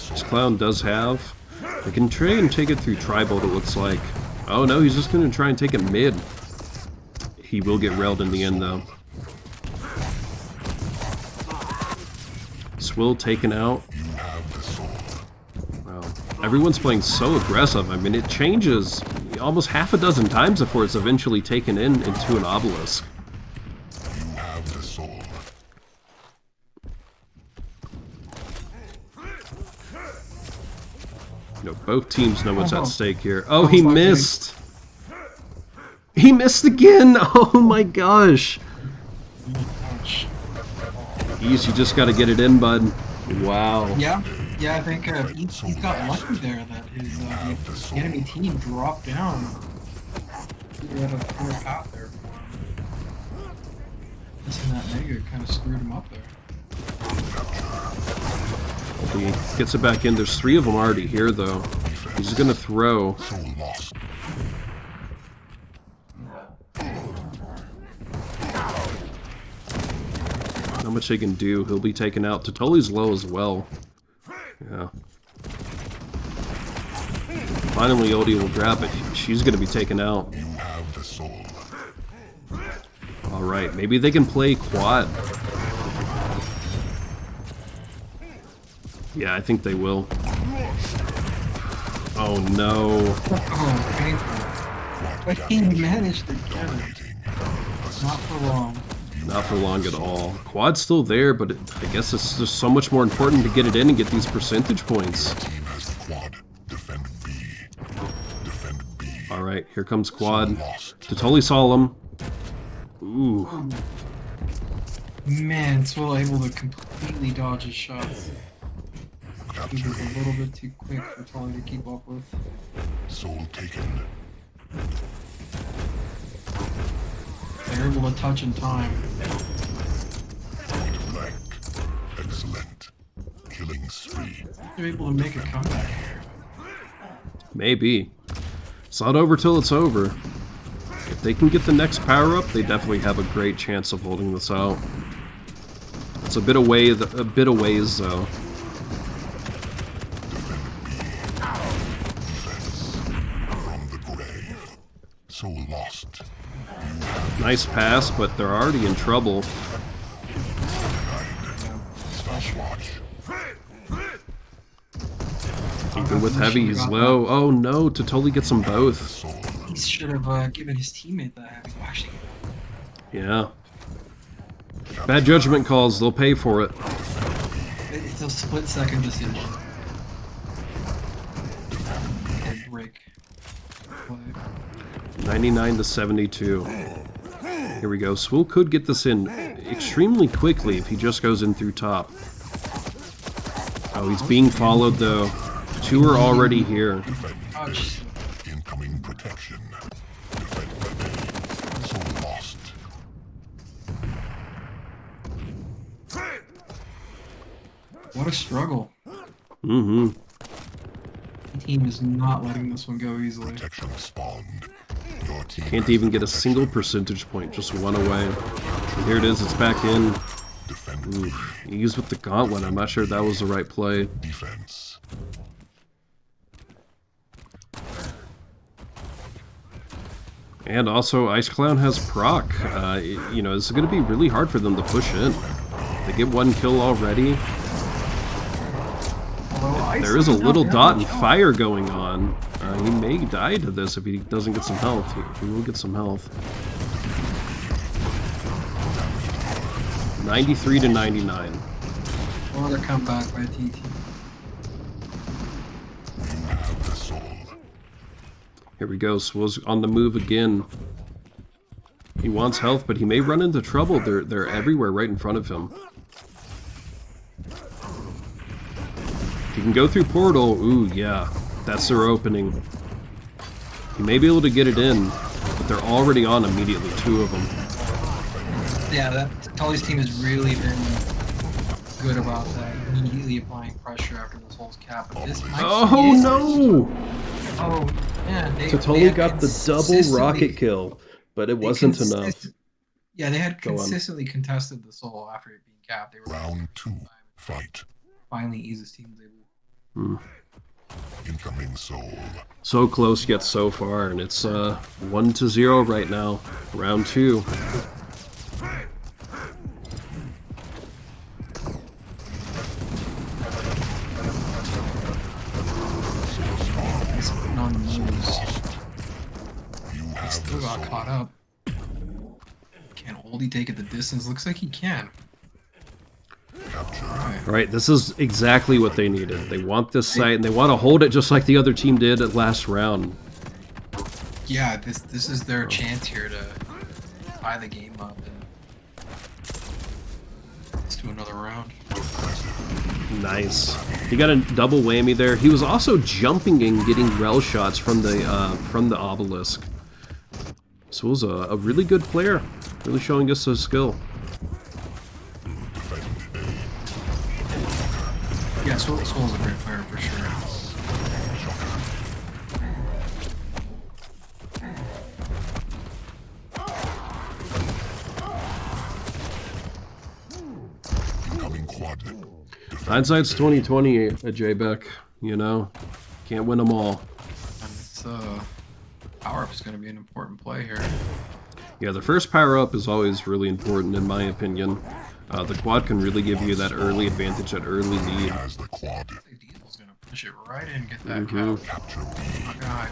This clown does have. They can try and take it through tribal, it looks like. Oh no, he's just going to try and take it mid. He will get railed in the end, though. Swill taken out. Wow. Everyone's playing so aggressive. I mean, it changes almost half a dozen times before it's eventually taken into an obelisk. You know, both teams know what's at stake here. Oh, he missed! He missed again! Oh my gosh! Ease, you just gotta get it in, bud. Wow. Yeah, I think he's got lucky there that his the enemy team dropped down. He had a poor path there for him. Missing that negative kind of screwed him up there. He gets it back in. There's 3 of them already here, though. He's gonna throw. Not much they can do. He'll be taken out. Ttully's low as well. Yeah. Finally, Odie will grab it. She's gonna be taken out. Alright, maybe they can play quad. Yeah, I think they will. Oh no. Oh, painful. But he managed to get it. Not for long. Not for long at all. Quad's still there, but I guess it's just so much more important to get it in and get these percentage points. Alright, here comes quad. Ttully saw him. Ooh. Man, Swill able to completely dodge his shots. He was a little bit too quick for Ttully to keep up with. Soul taken. They're able to touch in time. Excellent. Killing spree. They're able to make a comeback here. Maybe. It's not over till it's over. If they can get the next power up, they definitely have a great chance of holding this out. It's a bit ways though. So lost. Nice pass, but they're already in trouble. Even with heavy, he's low. Oh no, Ttully gets them both. He should have given his teammate that heavy. Actually, Yeah. Bad judgment calls, they'll pay for it. it's a split-second decision. Okay, break. 99 to 72. Here we go. Swill could get this in extremely quickly if he just goes in through top. Oh, he's being followed though. 2 are already here. Ouch. Incoming protection. So lost. What a struggle. Mm-hmm. The team is not letting this one go easily. Protection spawned. Your team Can't even get a single percentage point, just 1 away. And here it is, it's back in. Oof. Ease with the gauntlet, I'm not sure that was the right play. defense. And also, Ice Clown has proc. You know, it's going to be really hard for them to push in. They get 1 kill already. Although There is a little dot and fire going on. He may die to this if he doesn't get some health. He will get some health. 93 to 99. Another comeback by TT. Here we go. Swole's on the move again. He wants health, but he may run into trouble. They're everywhere right in front of him. He can go through portal. Ooh, yeah. That's their opening. He may be able to get it in, but they're already on immediately, 2 of them. Yeah, Ttully's team has really been good about that. Immediately applying pressure after this whole cap. But this might Oh, no! Oh, man. Ttully got the double rocket kill, but it wasn't enough. Yeah, they had Go on. consistently contested the soul after it being capped. They were Round 2, fight. finally Ease's team was able. Incoming soul. So close yet so far, and it's 1-0 right now. Round 2. He's putting on the moves. He still got caught up. Can Oldie take it the distance? Looks like he can. Alright, this is exactly what they needed. They want this site, and they want to hold it just like the other team did at last round. Yeah, this is their chance here to tie the game up. And let's do another round. Nice. He got a double whammy there. He was also jumping and getting rel shots from the obelisk. So it was a really good player, really showing us his skill. Yeah, Swole's a great player for sure. Incoming quad. Hindsight's 2020 at J-Beck, you know. Can't win them all. And it's, power-up is going to be an important play here. Yeah, the first power-up is always really important in my opinion. The quad can really give you that early advantage, that early lead. Has the quad. Diesel's going to push it right in and get that Capture B. Not gonna hide.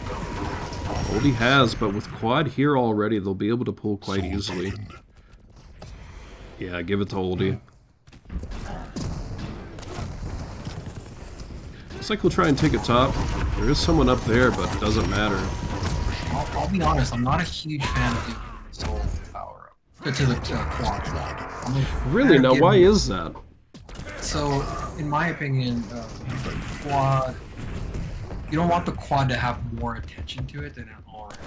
Oldie has, but with quad here already, they'll be able to pull quite easily. Yeah, give it to Oldie. Looks like we'll try and take a top. There is someone up there, but it doesn't matter. I'll be honest, I'm not a huge fan of giving the soul power-up. To the quad. Really? Now, why is that? So, in my opinion, quad, you don't want the quad to have more attention to it than it already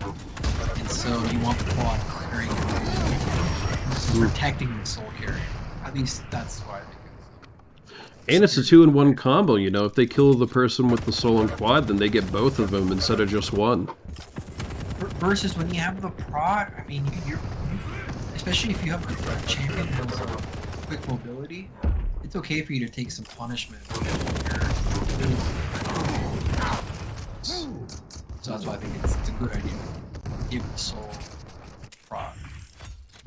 has. And so you want the quad clearing it, protecting the soul carrier. At least that's why I think it is. And it's a 2-in-1 combo, you know. If they kill the person with the soul and quad, then they get both of them instead of just one. Versus when you have the prod, I mean, you're especially if you have a champion who has quick mobility, it's okay for you to take some punishment. So that's why I think it's a good idea to give the soul prod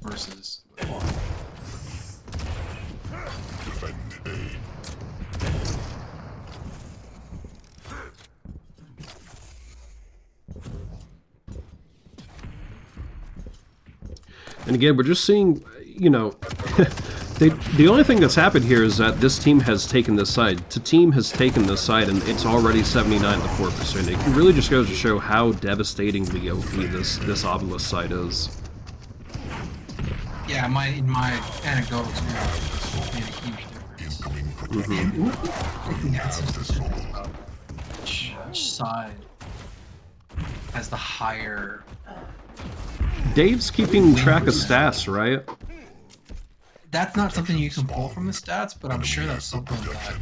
versus the quad. Defend A. And again, we're just seeing, you know, the only thing that's happened here is that this team has taken this side. Tteam has taken this side, and it's already 79 to 4%. It really just goes to show how devastatingly OP this obelisk side is. Yeah, in my anecdotal experience, it's made a huge difference. I think that's which side has the higher. Dave's keeping track of stats, right? That's not something you can pull from the stats, but I'm sure that's something that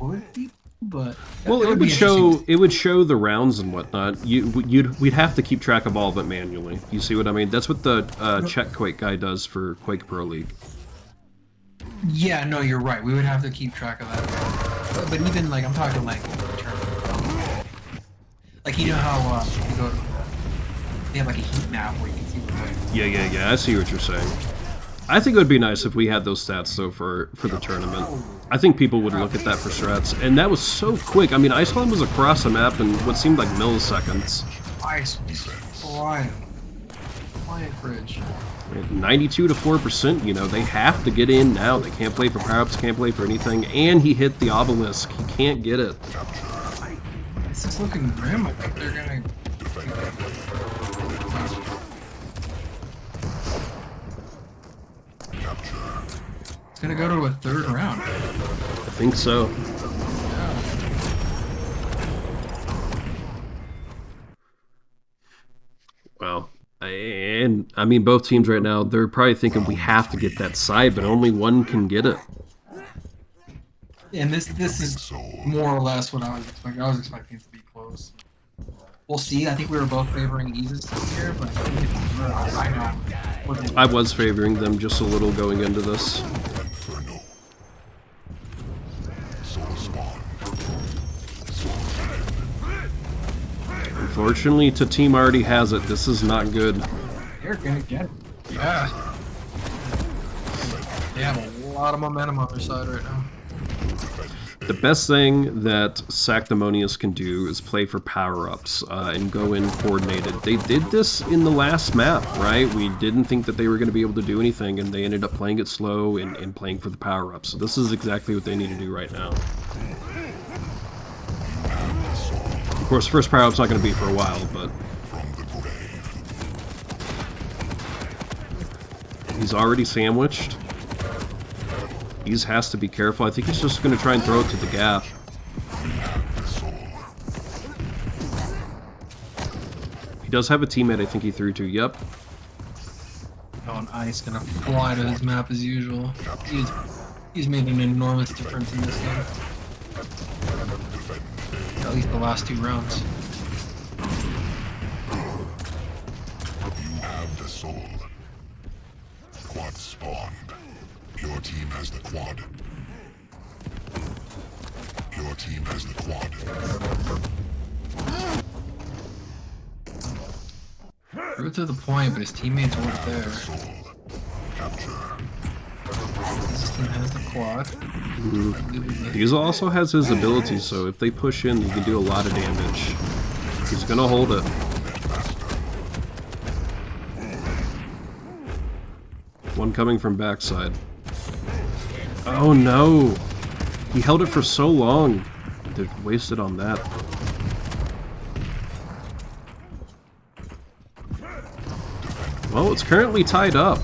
could be. But well, it would show the rounds and whatnot. We'd have to keep track of all of it manually. You see what I mean? That's what the Check Quake guy does for Quake Pro League. Yeah, no, you're right. We would have to keep track of that. But even like I'm talking like in terms of, like you know how you go to, they have like a heat map where you can see the. Yeah. I see what you're saying. I think it would be nice if we had those stats though for the tournament. I think people would look at that for strats, and that was so quick. I mean, Ice Climb was across the map in what seemed like milliseconds. Ice was flying. Flying fridge. 92 to 4%, you know, they have to get in now. They can't play for power-ups, can't play for anything, and he hit the obelisk. He can't get it. This is looking grim. I think they're gonna... It's gonna go to a third round. I think so. Wow. And, I mean, both teams right now, they're probably thinking we have to get that side, but only one can get it. And this is more or less what I was expecting. I was expecting it to be close. We'll see. I think we were both favoring Eases here, but I know. I was favoring them just a little going into this. Unfortunately, Tteam already has it. This is not good. They're gonna get it. Yeah. They have a lot of momentum on their side right now. The best thing that Sactimonious can do is play for power-ups and go in coordinated. They did this in the last map, right? We didn't think that they were going to be able to do anything, and they ended up playing it slow and playing for the power-ups. So this is exactly what they need to do right now. Of course, first power-up's not going to be for a while, but... He's already sandwiched. Ease has to be careful. I think he's just going to try and throw it to the gap. He does have a teammate I think he threw to. Yep. Oh, and Ice gonna fly to his map as usual. He's made an enormous difference in this game. At least the last 2 rounds. You have the soul. Quad spawned. Your team has the quad. Your team has the quad. Threw it to the point, but his teammates weren't there. His team has the quad. Diesel also has his abilities, so if they push in, he can do a lot of damage. He's gonna hold it. One coming from backside. Oh no! He held it for so long. They wasted on that. Well, it's currently tied up.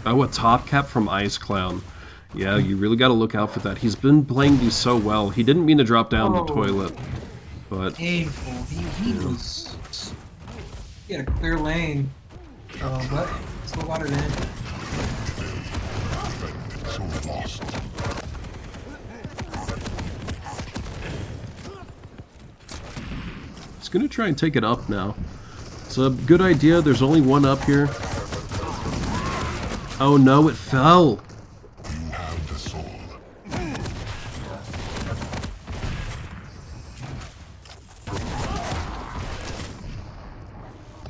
Oh, a top cap from Ice Clown. Yeah, you really got to look out for that. He's been playing these so well. He didn't mean to drop down the toilet, but... Painful. He had a clear lane. But still got it in. He's gonna try and take it up now. It's a good idea. There's only one up here. Oh no, it fell. You have the soul.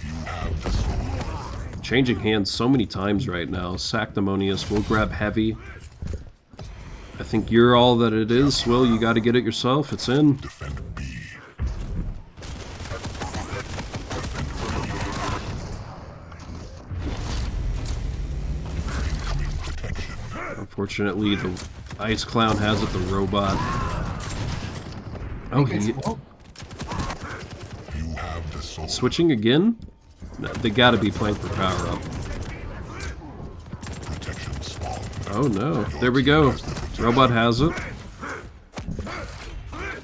You have the soul. Changing hands so many times right now. Sactimonious will grab heavy. I think you're all that it is. Swill, you got to get it yourself. It's in. Defend B. Unfortunately, the Ice Clown has it, the robot. Oh, he... You have the soul. Switching again? No, they gotta be playing for power up. Protection spawn. Oh no, there we go. Robot has it. I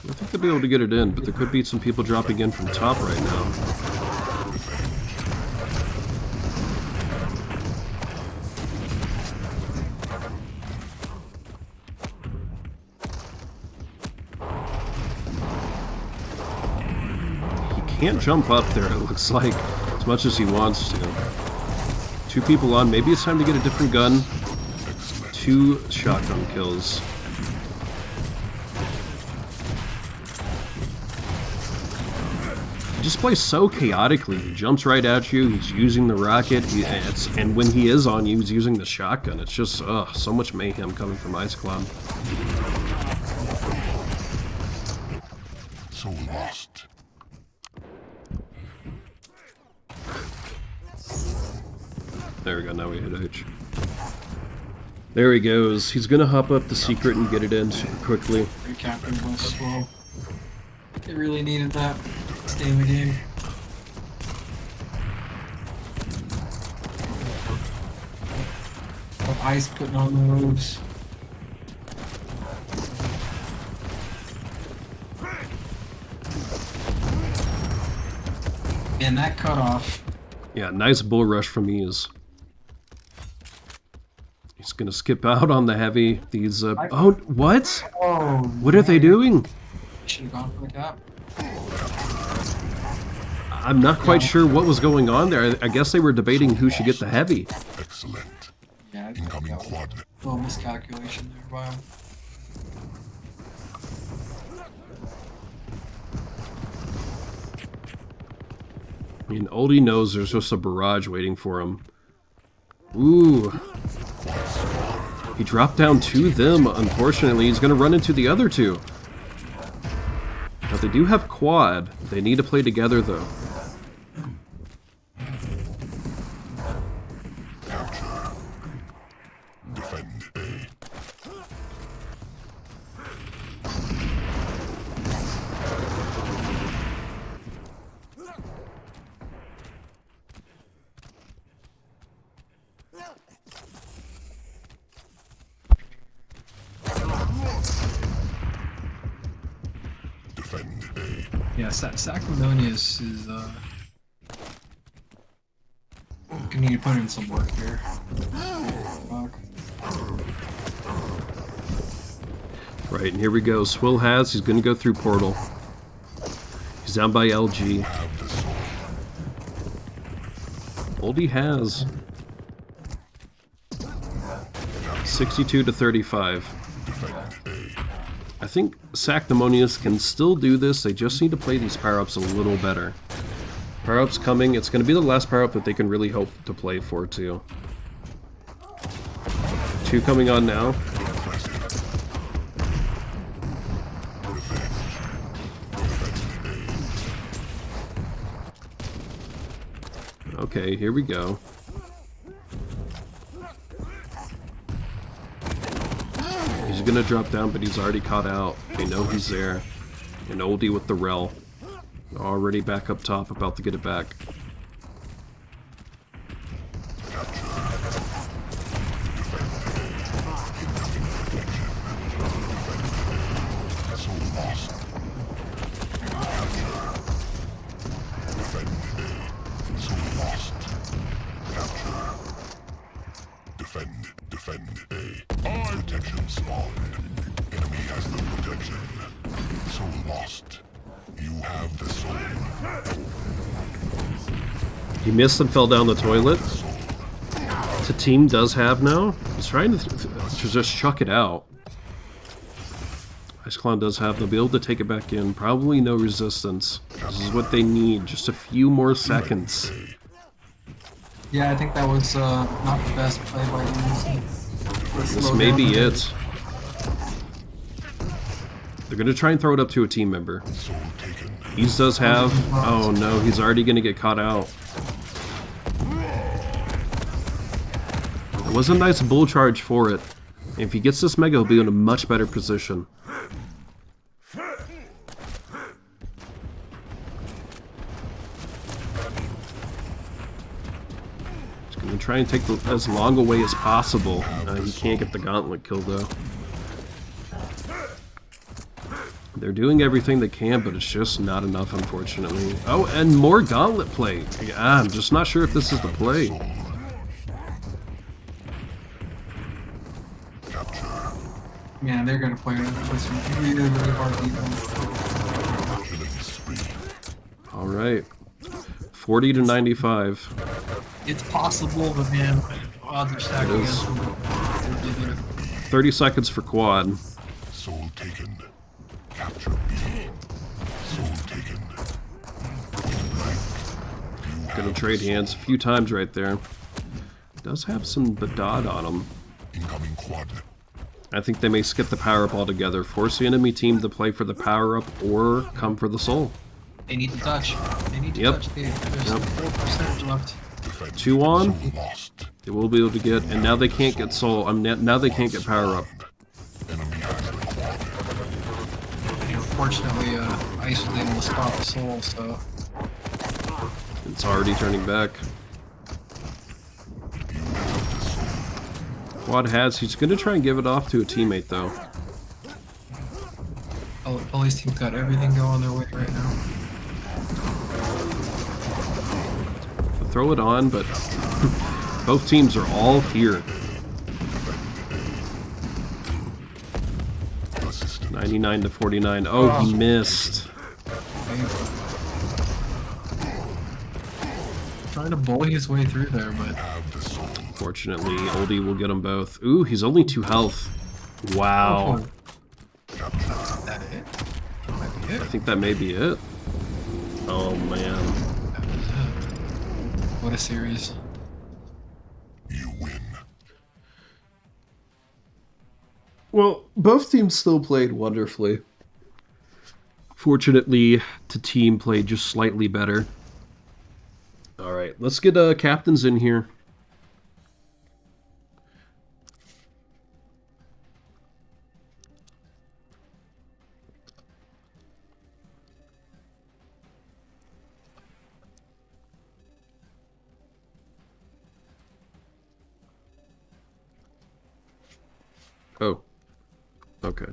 think they'll be able to get it in, but there could be some people dropping in from top right now. Can't jump up there, it looks like, as much as he wants to. 2 people on, maybe it's time to get a different gun. 2 shotgun kills. He just plays so chaotically. He jumps right at you. He's using the rocket. And when he is on you, he's using the shotgun. It's just, so much mayhem coming from Ice Cloud. So lost. There we go, now we hit H. There he goes. He's gonna hop up the secret and get it in super quickly. Great captain was slow. They really needed that. Stay in the game. Ice putting on the moves. And that cutoff. Yeah, nice bull rush from Ease. He's gonna skip out on the heavy. These, oh, what? Oh, What are they doing? should have gone for the cap. I'm not quite sure what was going on there. I guess they were debating who should get the heavy. Excellent. Yeah, I think Incoming that was quad. a little miscalculation there. Wow. I mean, Oldie knows there's just a barrage waiting for him. Ooh. He dropped down to them, unfortunately. He's gonna run into the other two. Now, they do have quad. They need to play together, though. Capture. Defend A. Defend A. Yeah, Sactimonious is gonna need to put in some work here. Fuck. Right, and here we go. Swill has. He's gonna go through portal. He's down by LG. Have the soul. Oldie has. 62 to 35. Defend A. I think Sactimonious can still do this. They just need to play these power-ups a little better. Power-ups coming. It's going to be the last power-up that they can really hope to play for, too. 2 coming on now. Okay, here we go. He's gonna drop down, but he's already caught out. They know he's there. And Oldie with the rel. Already back up top, about to get it back. So lost. Defend A. So lost. Capture. Defend A. Protection spawned. Enemy has no protection. So lost. You have the soul. He missed and fell down the toilet. Ttteam does have now. He's trying to just chuck it out. Ice Clown does have. They'll be able to take it back in. Probably no resistance. This is what they need. Just a few more seconds. Yeah, I think that was not the best play by Easy. This may be it. They're going to try and throw it up to a team member. Soul taken. Ease does have. Oh no, he's already going to get caught out. It was a nice bull charge for it. If he gets this mega, he'll be in a much better position. He's going to try and take as long away as possible. He can't get the gauntlet kill though. They're doing everything they can, but it's just not enough, unfortunately. Oh, and more gauntlet play. I'm just not sure if this is the play. Yeah, they're gonna play some really, really hard defense. All right, 40 to 95. It's possible, but man, odds are stacked It is. against them. 30 seconds for quad. Soul taken. Capture B. Soul taken. Gonna trade hands a few times right there. Does have some Badad on him. Incoming quad. I think they may skip the power-up altogether, force the enemy team to play for the power-up or come for the soul. They need to touch. They need to Yep. touch. There's 4% left. 2 on. Soul lost. They will be able to get, and now they can't get soul. Now they can't get power-up. Enemy has the quad. Unfortunately, Ice was able to spot the soul, so It's already turning back. Quad has. He's gonna try and give it off to a teammate though. Police team's got everything going their way right now. Throw it on, but both teams are all here. 99 to 49. Oh, he missed. Trying to bully his way through there, but Fortunately, Oldie will get them both. Ooh, he's only 2 health. Wow. is that it? That might be I it. think that may be it. Oh man. That was it. What a series. You win. Well, both teams still played wonderfully. Fortunately, Ttteam played just slightly better. All right, let's get captains in here. Oh, okay.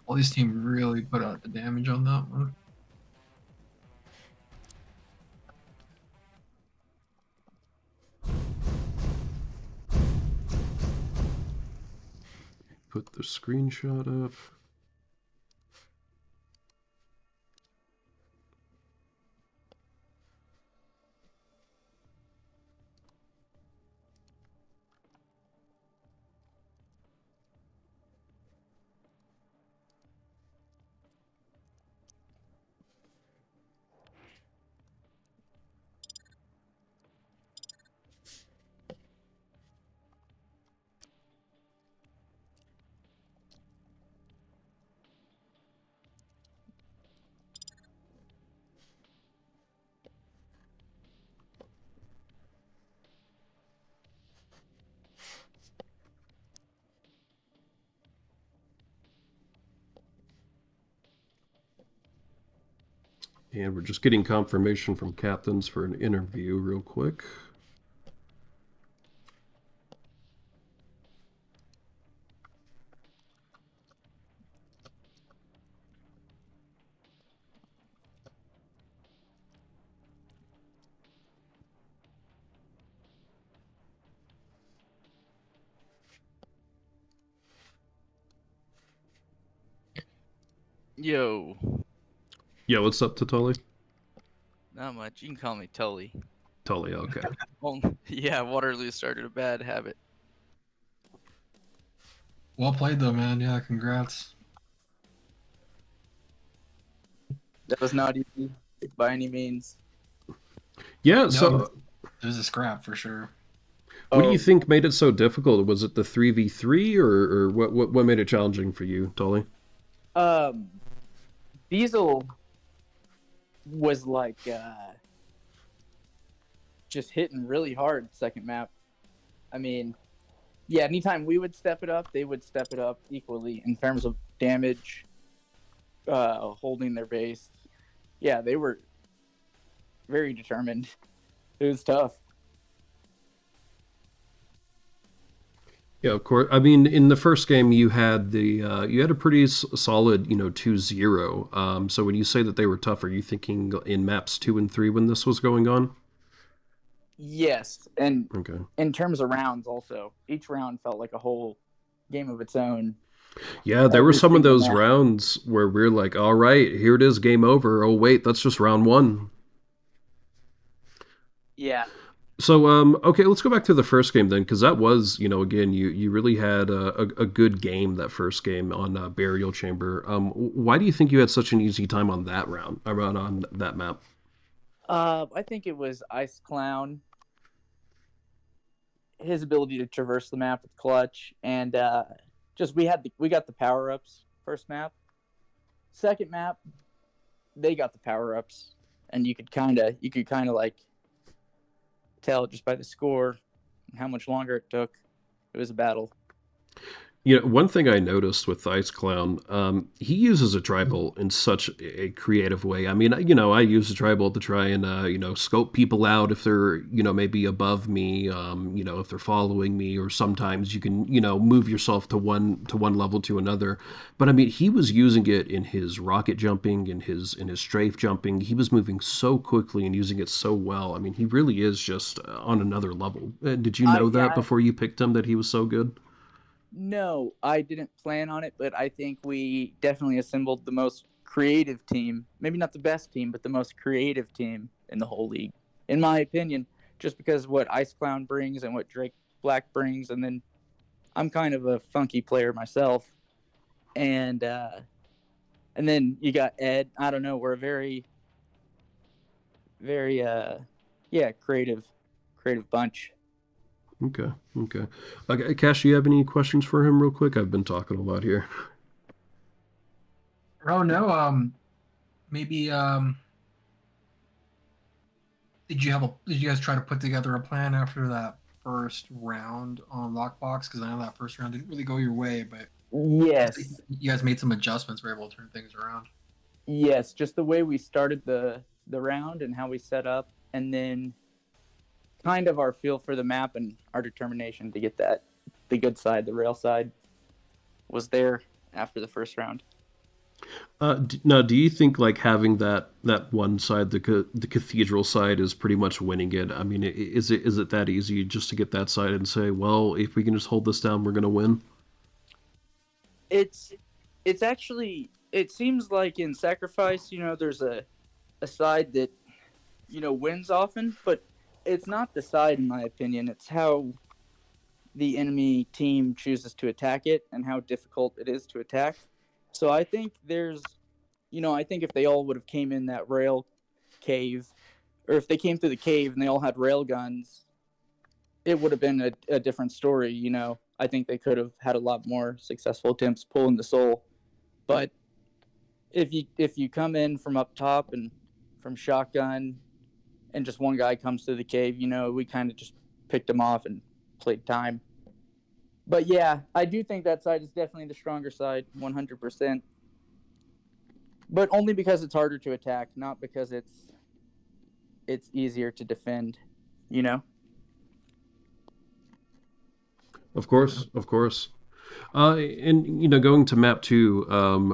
All these team really put out the damage on that one. Put the screenshot up. And we're just getting confirmation from captains for an interview real quick. Yo, Yeah, what's up, Ttully? not much. You can call me Ttully. Tully, okay. Well, yeah, Waterloo started a bad habit. Well played though, man. Yeah, congrats. That was not easy by any means. Yeah, so No. It was a scrap for sure. what do you think made it so difficult? Was it the 3v3 or what made it challenging for you, Tully? Diesel was like just hitting really hard second map. I mean, yeah, anytime we would step it up, they would step it up equally in terms of damage, holding their base. Yeah, they were very determined. It was tough. Yeah, of course. I mean, in the first game, you had you had a pretty solid, 2-0. So when you say that they were tough, are you thinking in maps 2 and 3 when this was going on? Yes, and Okay. in terms of rounds also, each round felt like a whole game of its own. Yeah, there were Every some of single those map. rounds where we're like, all right, here it is, game over. Oh wait, that's just round 1. Yeah, So, okay, let's go back to the first game then, because that was, again, you really had a good game that first game on Burial Chamber. Why do you think you had such an easy time on that around on that map? I think it was Ice Clown. His ability to traverse the map with clutch, and just we got the power ups first map. Second map, they got the power ups, and you could kind of like tell just by the score and how much longer it took. It was a battle. One thing I noticed with Ice Clown, he uses a tribal in such a creative way. I mean, I use a tribal to try and, scope people out if they're, maybe above me, if they're following me, or sometimes you can, move yourself to one level to another. But I mean, he was using it in his rocket jumping, in his strafe jumping. He was moving so quickly and using it so well. I mean, he really is just on another level. Did you know that before you picked him, that he was so good? No, I didn't plan on it, but I think we definitely assembled the most creative team. Maybe not the best team, but the most creative team in the whole league, in my opinion. Just because what Ice Clown brings and what Drake Black brings, and then I'm kind of a funky player myself, and then you got Ed. I don't know. We're a very, very creative bunch. Okay, okay. Cash, do you have any questions for him real quick? I've been talking a lot here. Oh no. Maybe did you guys try to put together a plan after that first round on Lockbox? Because I know that first round didn't really go your way, but Yes, you guys made some adjustments, were able to turn things around. yes. Just the way we started the round and how we set up, and then kind of our feel for the map and our determination to get the good side, the rail side, was there after the first round. Now, do you think like having that one side, the cathedral side, is pretty much winning it? I mean, is it that easy just to get that side and say, well, if we can just hold this down, we're gonna win? It's actually, it seems like in Sacrifice, there's a side that wins often, but it's not the side, in my opinion. It's how the enemy team chooses to attack it and how difficult it is to attack. So I think I think if they all would have came in that rail cave, or if they came through the cave and they all had rail guns, it would have been a different story. I think they could have had a lot more successful attempts pulling the soul. But if you come in from up top and from shotgun, and just one guy comes through the cave, we kind of just picked him off and played time. But yeah, I do think that side is definitely the stronger side, 100%. But only because it's harder to attack, not because it's easier to defend, you know? Of course, of course. And going to map two,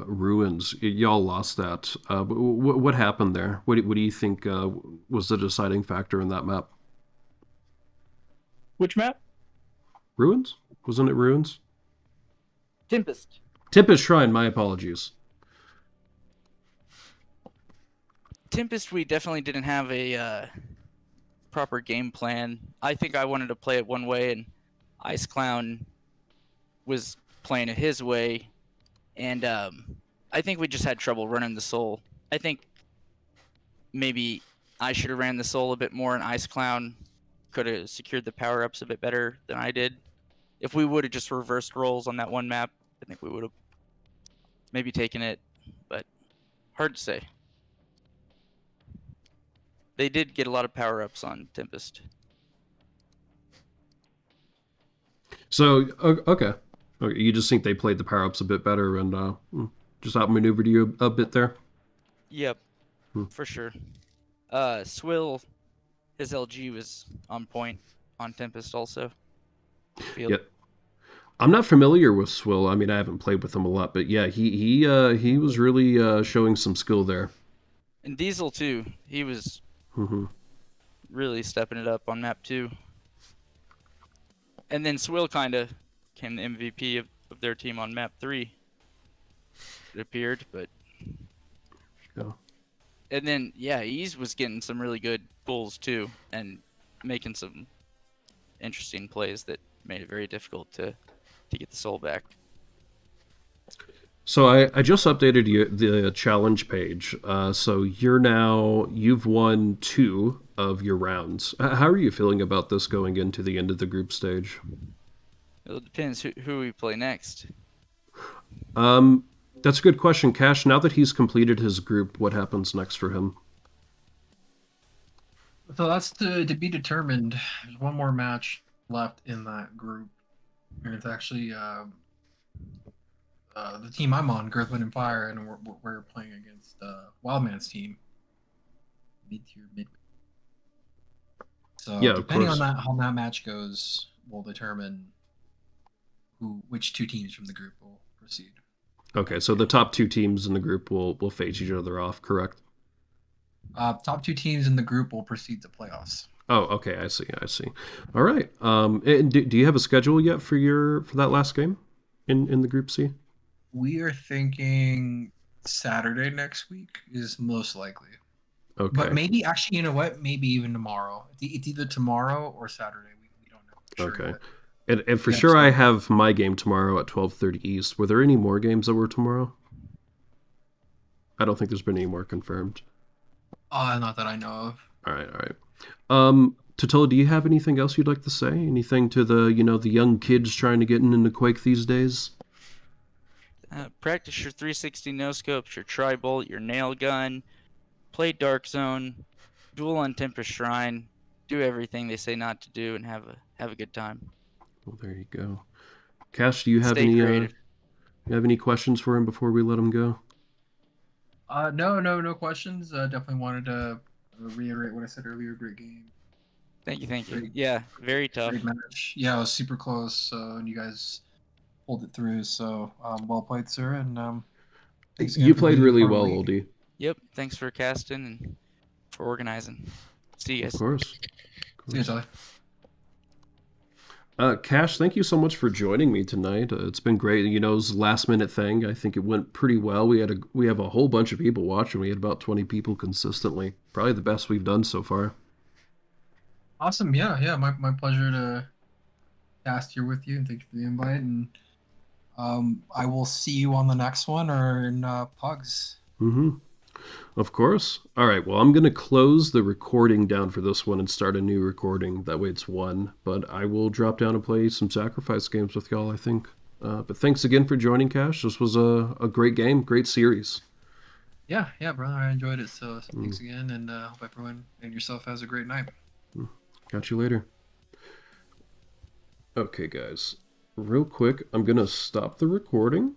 ruins. Y'all lost that. What happened there? What do you think was the deciding factor in that map? Which map? Ruins? Wasn't it ruins? Tempest. Tempest Shrine. My apologies. Tempest, we definitely didn't have a proper game plan. I think I wanted to play it one way, and Ice Clown was playing it his way, and I think we just had trouble running the soul. I think maybe I should have ran the soul a bit more, and Ice Clown could have secured the power-ups a bit better than I did. If we would have just reversed roles on that one map, I think we would have maybe taken it, but hard to say. They did get a lot of power-ups on Tempest. So okay. Okay, you just think they played the power ups a bit better and just outmaneuvered you a bit there? Yep, for sure. Swill, his LG was on point on Tempest also. Field. Yep. I'm not familiar with Swill. I mean, I haven't played with him a lot, but yeah, he was really showing some skill there. And Diesel too. He was really stepping it up on map 2. And then Swill kind of became the MVP of their team on map 3. It appeared, but Yeah. and then yeah, Ease was getting some really good pulls too, and making some interesting plays that made it very difficult to get the soul back. So I just updated the challenge page. So you've won 2 of your rounds. How are you feeling about this going into the end of the group stage? It depends who we play next. That's a good question, Cash. Now that he's completed his group, what happens next for him? So that's to be determined. There's one more match left in that group, and it's actually the team I'm on, Girthman and Fire, and we're playing against Wildman's team, mid-tier mid. So Yeah, of depending on course. that how that match goes, will determine which 2 teams from the group will proceed. Okay, so the top 2 teams in the group will face each other off, correct? Top 2 teams in the group will proceed to playoffs. Oh, okay, I see. All right. And do you have a schedule yet for that last game in the Group C? We are thinking Saturday next week is most likely. Okay. But maybe, actually, you know what? Maybe even tomorrow. It's either tomorrow or Saturday. We don't know for sure. Okay. Yet. And for Yeah, sure, so- I have my game tomorrow at 12:30 East. Were there any more games that were tomorrow? I don't think there's been any more confirmed. Not that I know of. All right. Ttully, do you have anything else you'd like to say? Anything to the young kids trying to get into Quake these days? Practice your 360 no scopes, your tri-bolt, your nail gun. Play Dark Zone. Duel on Tempest Shrine. Do everything they say not to do, and have a good time. Well, there you go. Cash, do you have Stay any creative. you have any questions for him before we let him go? No questions. Definitely wanted to reiterate what I said earlier. Great game. Thank you. Great. Yeah, very tough. Great match. Yeah, it was super close, and you guys pulled it through. So, well played, sir. And thanks again You for played being really part of well, the league. Oldie. Yep, thanks for casting and for organizing. See you guys. Of course. See you, Charlie. Cash, thank you so much for joining me tonight. It's been great. It was a last minute thing. I think it went pretty well. We have a whole bunch of people watching. We had about 20 people consistently. Probably the best we've done so far. Awesome. Yeah. My pleasure to cast here with you, and thank you for the invite. And I will see you on the next one or in Pugs. Mm-hmm. Of course. All right. Well, I'm going to close the recording down for this one and start a new recording. That way it's one. But I will drop down and play some sacrifice games with y'all, I think. But thanks again for joining, Cash. This was a great game, great series. Yeah, brother. I enjoyed it. So thanks again, and hope everyone and yourself has a great night. Catch you later. Okay, guys. Real quick, I'm going to stop the recording.